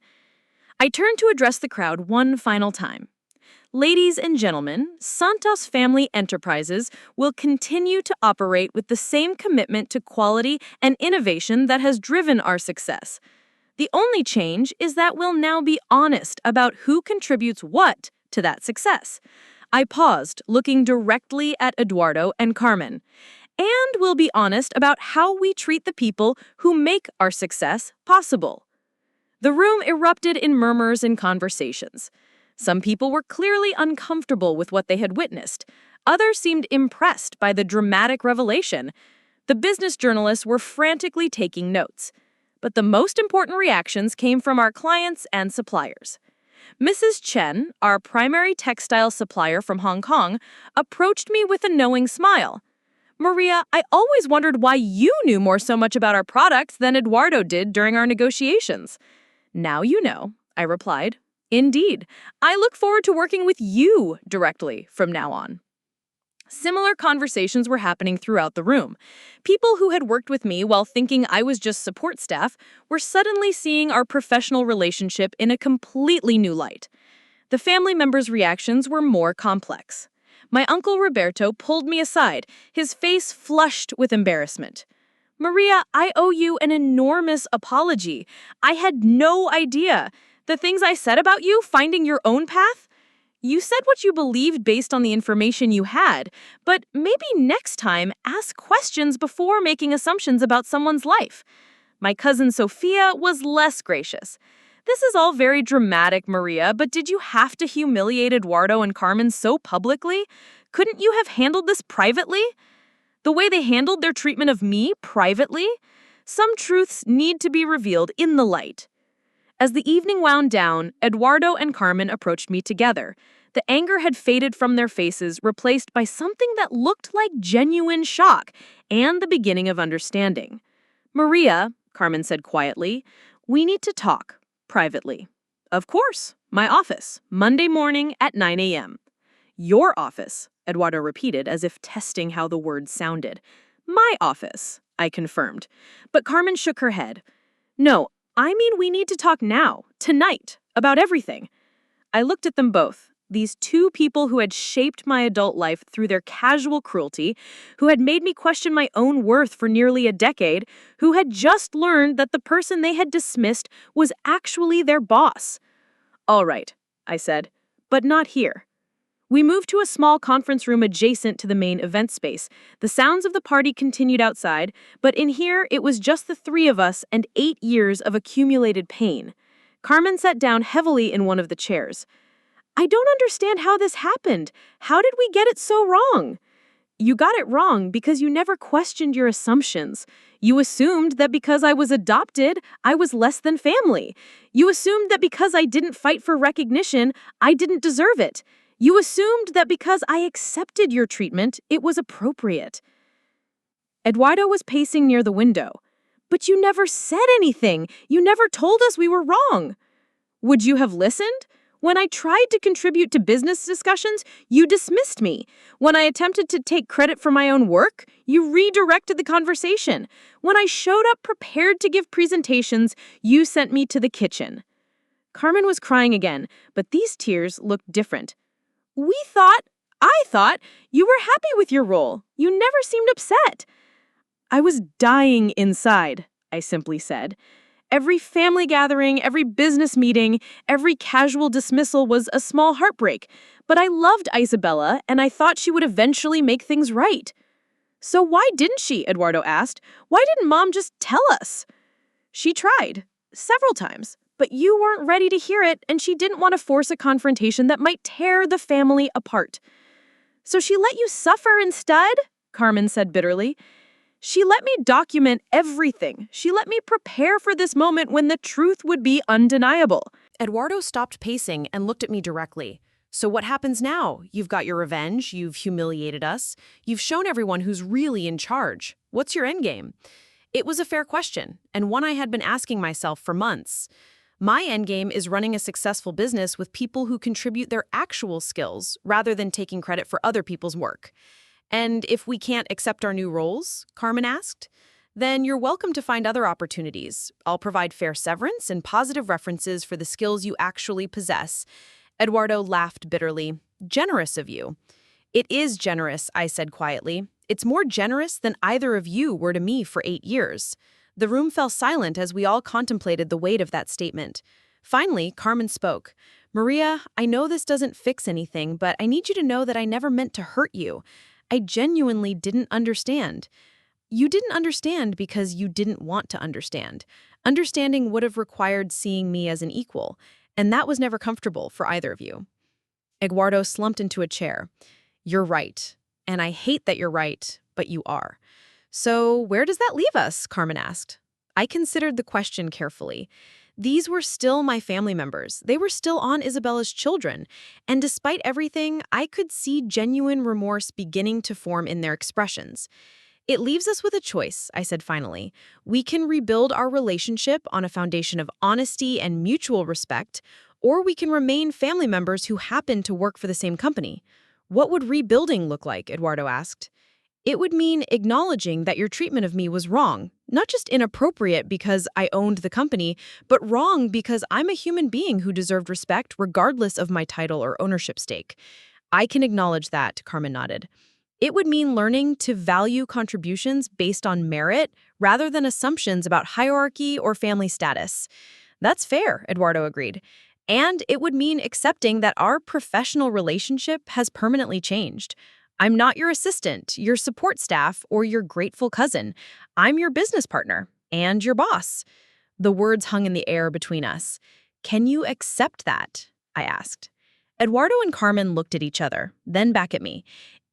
I turned to address the crowd one final time. Ladies and gentlemen, Santos Family Enterprises will continue to operate with the same commitment to quality and innovation that has driven our success. The only change is that we'll now be honest about who contributes what to that success. I paused, looking directly at Eduardo and Carmen. And we'll be honest about how we treat the people who make our success possible. The room erupted in murmurs and conversations. Some people were clearly uncomfortable with what they had witnessed. Others seemed impressed by the dramatic revelation. The business journalists were frantically taking notes. But the most important reactions came from our clients and suppliers. Mrs. Chen, our primary textile supplier from Hong Kong, approached me with a knowing smile. Maria, I always wondered why you knew more so much about our products than Eduardo did during our negotiations. Now you know, I replied. Indeed, I look forward to working with you directly from now on. Similar conversations were happening throughout the room. People who had worked with me while thinking I was just support staff were suddenly seeing our professional relationship in a completely new light. The family members' reactions were more complex. My uncle Roberto pulled me aside, his face flushed with embarrassment. Maria, I owe you an enormous apology. I had no idea. The things I said about you finding your own path? You said what you believed based on the information you had, but maybe next time ask questions before making assumptions about someone's life. My cousin Sophia was less gracious. This is all very dramatic, Maria, but did you have to humiliate Eduardo and Carmen so publicly? Couldn't you have handled this privately? The way they handled their treatment of me privately? Some truths need to be revealed in the light. As the evening wound down, Eduardo and Carmen approached me together. The anger had faded from their faces, replaced by something that looked like genuine shock and the beginning of understanding. Maria, Carmen said quietly, we need to talk, privately. Of course, my office, Monday morning at 9 a.m. Your office, Eduardo repeated as if testing how the words sounded. My office, I confirmed. But Carmen shook her head. No, I mean we need to talk now, tonight, about everything. I looked at them both, these two people who had shaped my adult life through their casual cruelty, who had made me question my own worth for nearly a decade, who had just learned that the person they had dismissed was actually their boss. All right, I said, but not here. We moved to a small conference room adjacent to the main event space. The sounds of the party continued outside, but in here it was just the three of us and 8 years of accumulated pain. Carmen sat down heavily in one of the chairs. I don't understand how this happened. How did we get it so wrong? You got it wrong because you never questioned your assumptions. You assumed that because I was adopted, I was less than family. You assumed that because I didn't fight for recognition, I didn't deserve it. You assumed that because I accepted your treatment, it was appropriate. Eduardo was pacing near the window. But you never said anything. You never told us we were wrong. Would you have listened? When I tried to contribute to business discussions, you dismissed me. When I attempted to take credit for my own work, you redirected the conversation. When I showed up prepared to give presentations, you sent me to the kitchen. Carmen was crying again, but these tears looked different. I thought, you were happy with your role. You never seemed upset. I was dying inside, I simply said. Every family gathering, every business meeting, every casual dismissal was a small heartbreak. But I loved Isabella, and I thought she would eventually make things right. So why didn't she? Eduardo asked. Why didn't Mom just tell us? She tried, several times, but you weren't ready to hear it, and she didn't want to force a confrontation that might tear the family apart. So she let you suffer instead? Carmen said bitterly. She let me document everything. She let me prepare for this moment when the truth would be undeniable. Eduardo stopped pacing and looked at me directly. So what happens now? You've got your revenge, you've humiliated us, you've shown everyone who's really in charge. What's your endgame? It was a fair question, and one I had been asking myself for months. My endgame is running a successful business with people who contribute their actual skills rather than taking credit for other people's work. And if we can't accept our new roles, Carmen asked, then you're welcome to find other opportunities. I'll provide fair severance and positive references for the skills you actually possess. Eduardo laughed bitterly. Generous of you. It is generous, I said quietly. It's more generous than either of you were to me for 8 years. The room fell silent as we all contemplated the weight of that statement. Finally, Carmen spoke. Maria, I know this doesn't fix anything, but I need you to know that I never meant to hurt you. I genuinely didn't understand. You didn't understand because you didn't want to understand. Understanding would have required seeing me as an equal, and that was never comfortable for either of you. Eduardo slumped into a chair. You're right, and I hate that you're right, but you are. So where does that leave us? Carmen asked. I considered the question carefully. These were still my family members. They were still on Isabella's children. And despite everything, I could see genuine remorse beginning to form in their expressions. It leaves us with a choice, I said finally. We can rebuild our relationship on a foundation of honesty and mutual respect, or we can remain family members who happen to work for the same company. What would rebuilding look like? Eduardo asked. It would mean acknowledging that your treatment of me was wrong, not just inappropriate because I owned the company, but wrong because I'm a human being who deserved respect regardless of my title or ownership stake. I can acknowledge that, Carmen nodded. It would mean learning to value contributions based on merit rather than assumptions about hierarchy or family status. That's fair, Eduardo agreed. And it would mean accepting that our professional relationship has permanently changed. I'm not your assistant, your support staff, or your grateful cousin. I'm your business partner and your boss. The words hung in the air between us. Can you accept that? I asked. Eduardo and Carmen looked at each other, then back at me.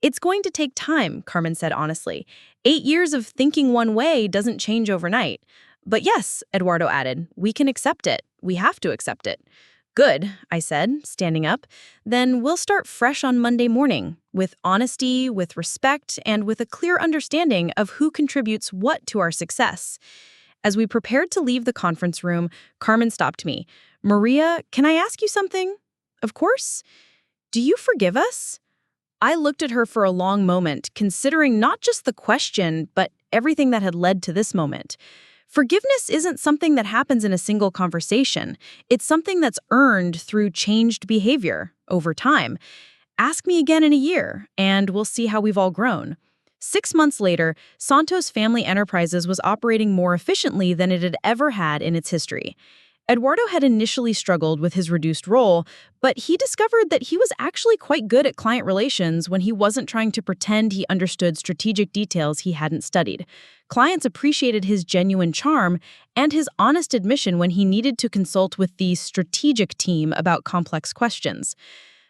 It's going to take time, Carmen said honestly. 8 years of thinking one way doesn't change overnight. But yes, Eduardo added, we can accept it. We have to accept it. Good, I said, standing up. Then we'll start fresh on Monday morning, with honesty, with respect, and with a clear understanding of who contributes what to our success. As we prepared to leave the conference room, Carmen stopped me. Maria, can I ask you something? Of course. Do you forgive us? I looked at her for a long moment, considering not just the question, but everything that had led to this moment. Forgiveness isn't something that happens in a single conversation. It's something that's earned through changed behavior over time. Ask me again in a year, and we'll see how we've all grown. 6 months later, Santos Family Enterprises was operating more efficiently than it had ever had in its history. Eduardo had initially struggled with his reduced role, but he discovered that he was actually quite good at client relations when he wasn't trying to pretend he understood strategic details he hadn't studied. Clients appreciated his genuine charm and his honest admission when he needed to consult with the strategic team about complex questions.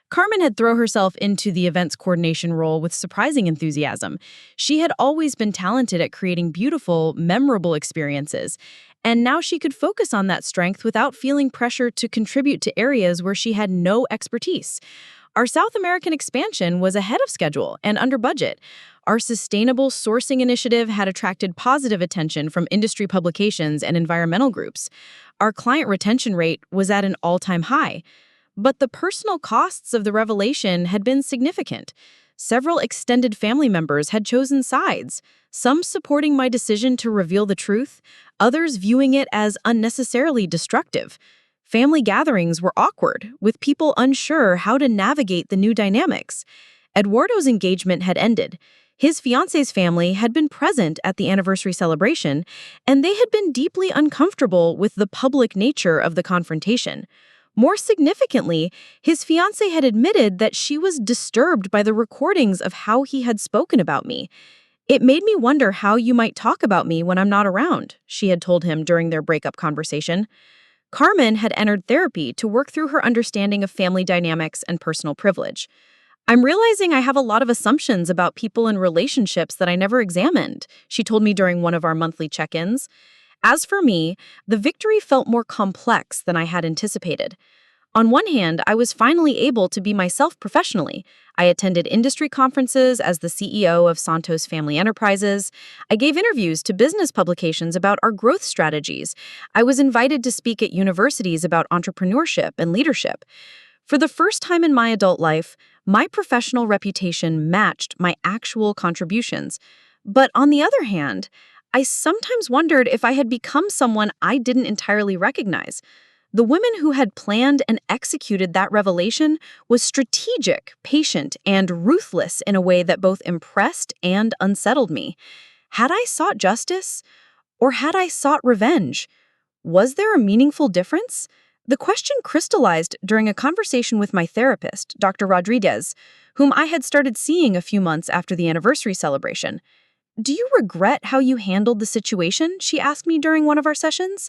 Carmen had thrown herself into the events coordination role with surprising enthusiasm. She had always been talented at creating beautiful, memorable experiences, and now she could focus on that strength without feeling pressure to contribute to areas where she had no expertise. Our South American expansion was ahead of schedule and under budget. Our sustainable sourcing initiative had attracted positive attention from industry publications and environmental groups. Our client retention rate was at an all-time high. But the personal costs of the revelation had been significant. Several extended family members had chosen sides, some supporting my decision to reveal the truth, others viewing it as unnecessarily destructive. Family gatherings were awkward, with people unsure how to navigate the new dynamics. Eduardo's engagement had ended. His fiancé's family had been present at the anniversary celebration, and they had been deeply uncomfortable with the public nature of the confrontation. More significantly, his fiancée had admitted that she was disturbed by the recordings of how he had spoken about me. "It made me wonder how you might talk about me when I'm not around," she had told him during their breakup conversation. Carmen had entered therapy to work through her understanding of family dynamics and personal privilege. "I'm realizing I have a lot of assumptions about people and relationships that I never examined," she told me during one of our monthly check-ins. As for me, the victory felt more complex than I had anticipated. On one hand, I was finally able to be myself professionally. I attended industry conferences as the CEO of Santos Family Enterprises. I gave interviews to business publications about our growth strategies. I was invited to speak at universities about entrepreneurship and leadership. For the first time in my adult life, my professional reputation matched my actual contributions. But on the other hand, I sometimes wondered if I had become someone I didn't entirely recognize. The woman who had planned and executed that revelation was strategic, patient, and ruthless in a way that both impressed and unsettled me. Had I sought justice? Or had I sought revenge? Was there a meaningful difference? The question crystallized during a conversation with my therapist, Dr. Rodriguez, whom I had started seeing a few months after the anniversary celebration. "Do you regret how you handled the situation?" she asked me during one of our sessions.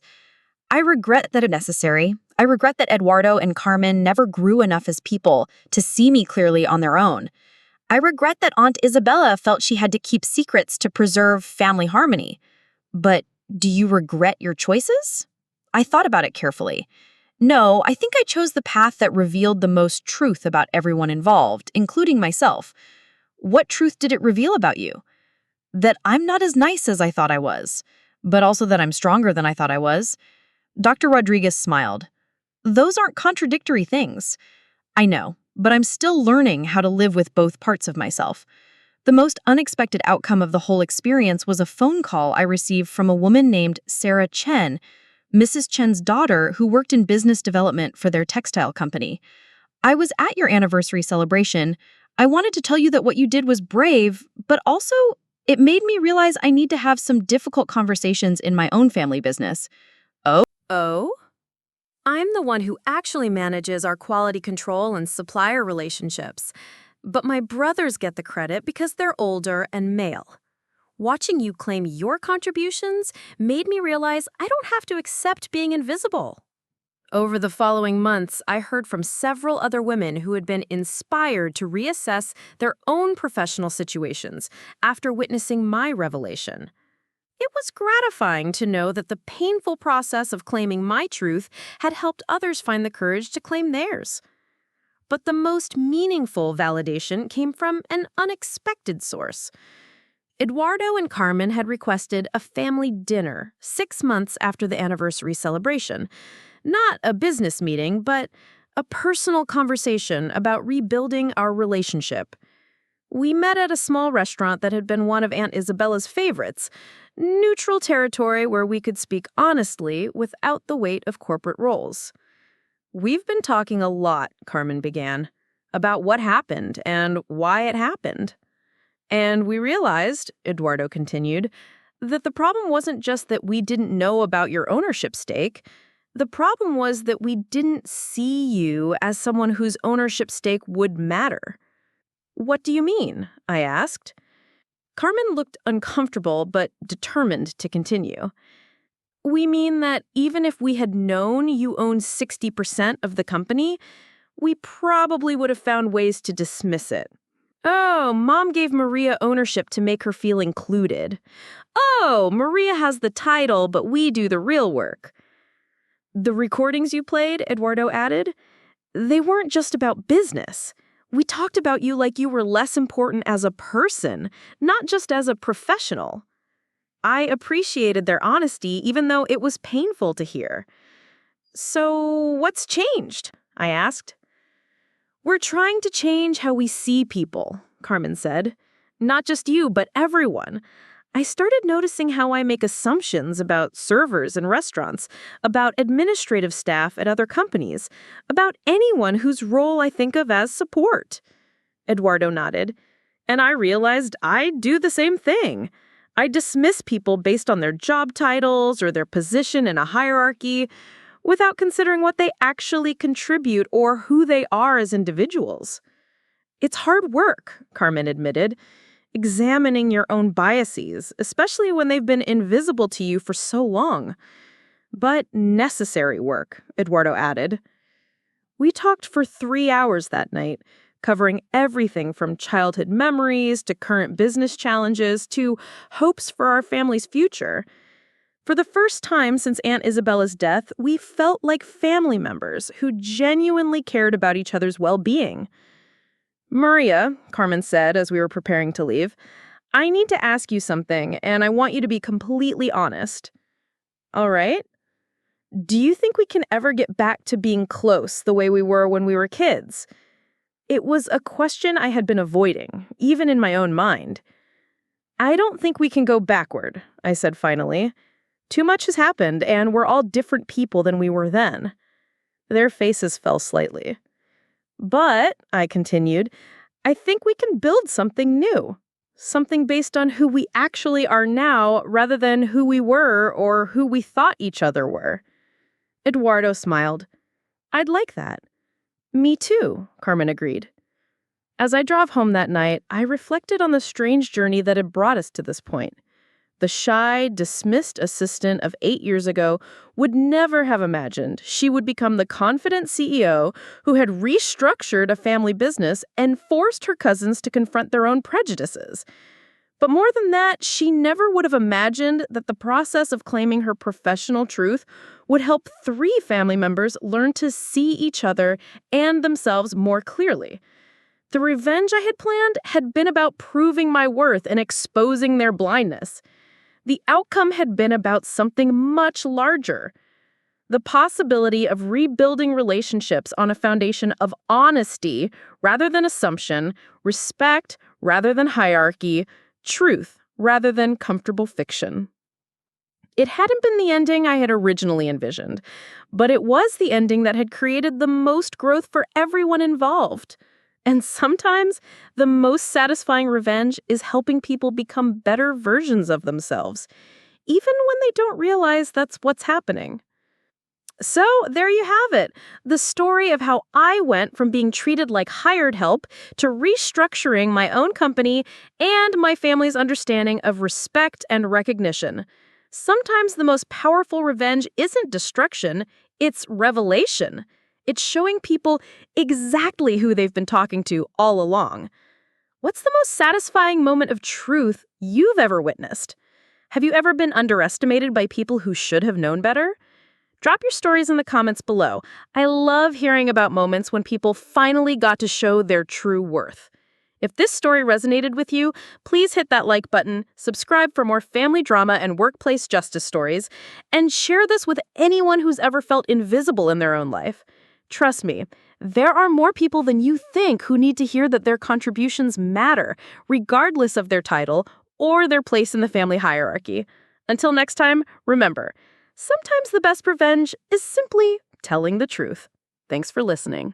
"I regret that it's necessary. I regret that Eduardo and Carmen never grew enough as people to see me clearly on their own. I regret that Aunt Isabella felt she had to keep secrets to preserve family harmony. But do you regret your choices?" I thought about it carefully. No, I think I chose the path that revealed the most truth about everyone involved, including myself. What truth did it reveal about you? That I'm not as nice as I thought I was, but also that I'm stronger than I thought I was. Dr. Rodriguez smiled. "Those aren't contradictory things." "I know, but I'm still learning how to live with both parts of myself." The most unexpected outcome of the whole experience was a phone call I received from a woman named Sarah Chen, Mrs. Chen's daughter, who worked in business development for their textile company. "I was at your anniversary celebration. I wanted to tell you that what you did was brave, but also it made me realize I need to have some difficult conversations in my own family business." Oh? I'm the one who actually manages our quality control and supplier relationships. But my brothers get the credit because they're older and male. Watching you claim your contributions made me realize I don't have to accept being invisible. Over the following months, I heard from several other women who had been inspired to reassess their own professional situations after witnessing my revelation. It was gratifying to know that the painful process of claiming my truth had helped others find the courage to claim theirs. But the most meaningful validation came from an unexpected source. Eduardo and Carmen had requested a family dinner 6 months after the anniversary celebration. Not a business meeting, but a personal conversation about rebuilding our relationship. We met at a small restaurant that had been one of Aunt Isabella's favorites, neutral territory where we could speak honestly without the weight of corporate roles. "We've been talking a lot," Carmen began, "about what happened and why it happened. And we realized," Eduardo continued, "that the problem wasn't just that we didn't know about your ownership stake. The problem was that we didn't see you as someone whose ownership stake would matter." "What do you mean?" I asked. Carmen looked uncomfortable but determined to continue. "We mean that even if we had known you owned 60% of the company, we probably would have found ways to dismiss it. Oh, Mom gave Maria ownership to make her feel included. Oh, Maria has the title, but we do the real work. The recordings you played," Eduardo added, "they weren't just about business. We talked about you like you were less important as a person, not just as a professional. I appreciated their honesty, even though it was painful to hear. So, what's changed? I asked. We're trying to change how we see people, Carmen said. Not just you, but everyone. I started noticing how I make assumptions about servers in restaurants, about administrative staff at other companies, about anyone whose role I think of as support. Eduardo nodded, and I realized I do the same thing. I dismiss people based on their job titles or their position in a hierarchy without considering what they actually contribute or who they are as individuals. It's hard work, Carmen admitted, examining your own biases, especially when they've been invisible to you for so long. But necessary work, Eduardo added. We talked for 3 hours that night, covering everything from childhood memories to current business challenges to hopes for our family's future. For the first time since Aunt Isabella's death, we felt like family members who genuinely cared about each other's well-being. Maria, Carmen said as we were preparing to leave, I need to ask you something, and I want you to be completely honest. All right? Do you think we can ever get back to being close the way we were when we were kids? It was a question I had been avoiding, even in my own mind. I don't think we can go backward, I said finally. Too much has happened, and we're all different people than we were then. Their faces fell slightly. But, I continued, I think we can build something new. Something based on who we actually are now rather than who we were or who we thought each other were. Eduardo smiled. I'd like that. Me too, Carmen agreed. As I drove home that night, I reflected on the strange journey that had brought us to this point. The shy, dismissed assistant of 8 years ago would never have imagined she would become the confident CEO who had restructured a family business and forced her cousins to confront their own prejudices. But more than that, she never would have imagined that the process of claiming her professional truth would help 3 family members learn to see each other and themselves more clearly. The revenge I had planned had been about proving my worth and exposing their blindness. The outcome had been about something much larger. The possibility of rebuilding relationships on a foundation of honesty rather than assumption, respect rather than hierarchy, truth rather than comfortable fiction. It hadn't been the ending I had originally envisioned, but it was the ending that had created the most growth for everyone involved. And sometimes, the most satisfying revenge is helping people become better versions of themselves, even when they don't realize that's what's happening. So, there you have it, the story of how I went from being treated like hired help to restructuring my own company and my family's understanding of respect and recognition. Sometimes the most powerful revenge isn't destruction, it's revelation. It's showing people exactly who they've been talking to all along. What's the most satisfying moment of truth you've ever witnessed? Have you ever been underestimated by people who should have known better? Drop your stories in the comments below. I love hearing about moments when people finally got to show their true worth. If this story resonated with you, please hit that like button, subscribe for more family drama and workplace justice stories, and share this with anyone who's ever felt invisible in their own life. Trust me, there are more people than you think who need to hear that their contributions matter, regardless of their title or their place in the family hierarchy. Until next time, remember, sometimes the best revenge is simply telling the truth. Thanks for listening.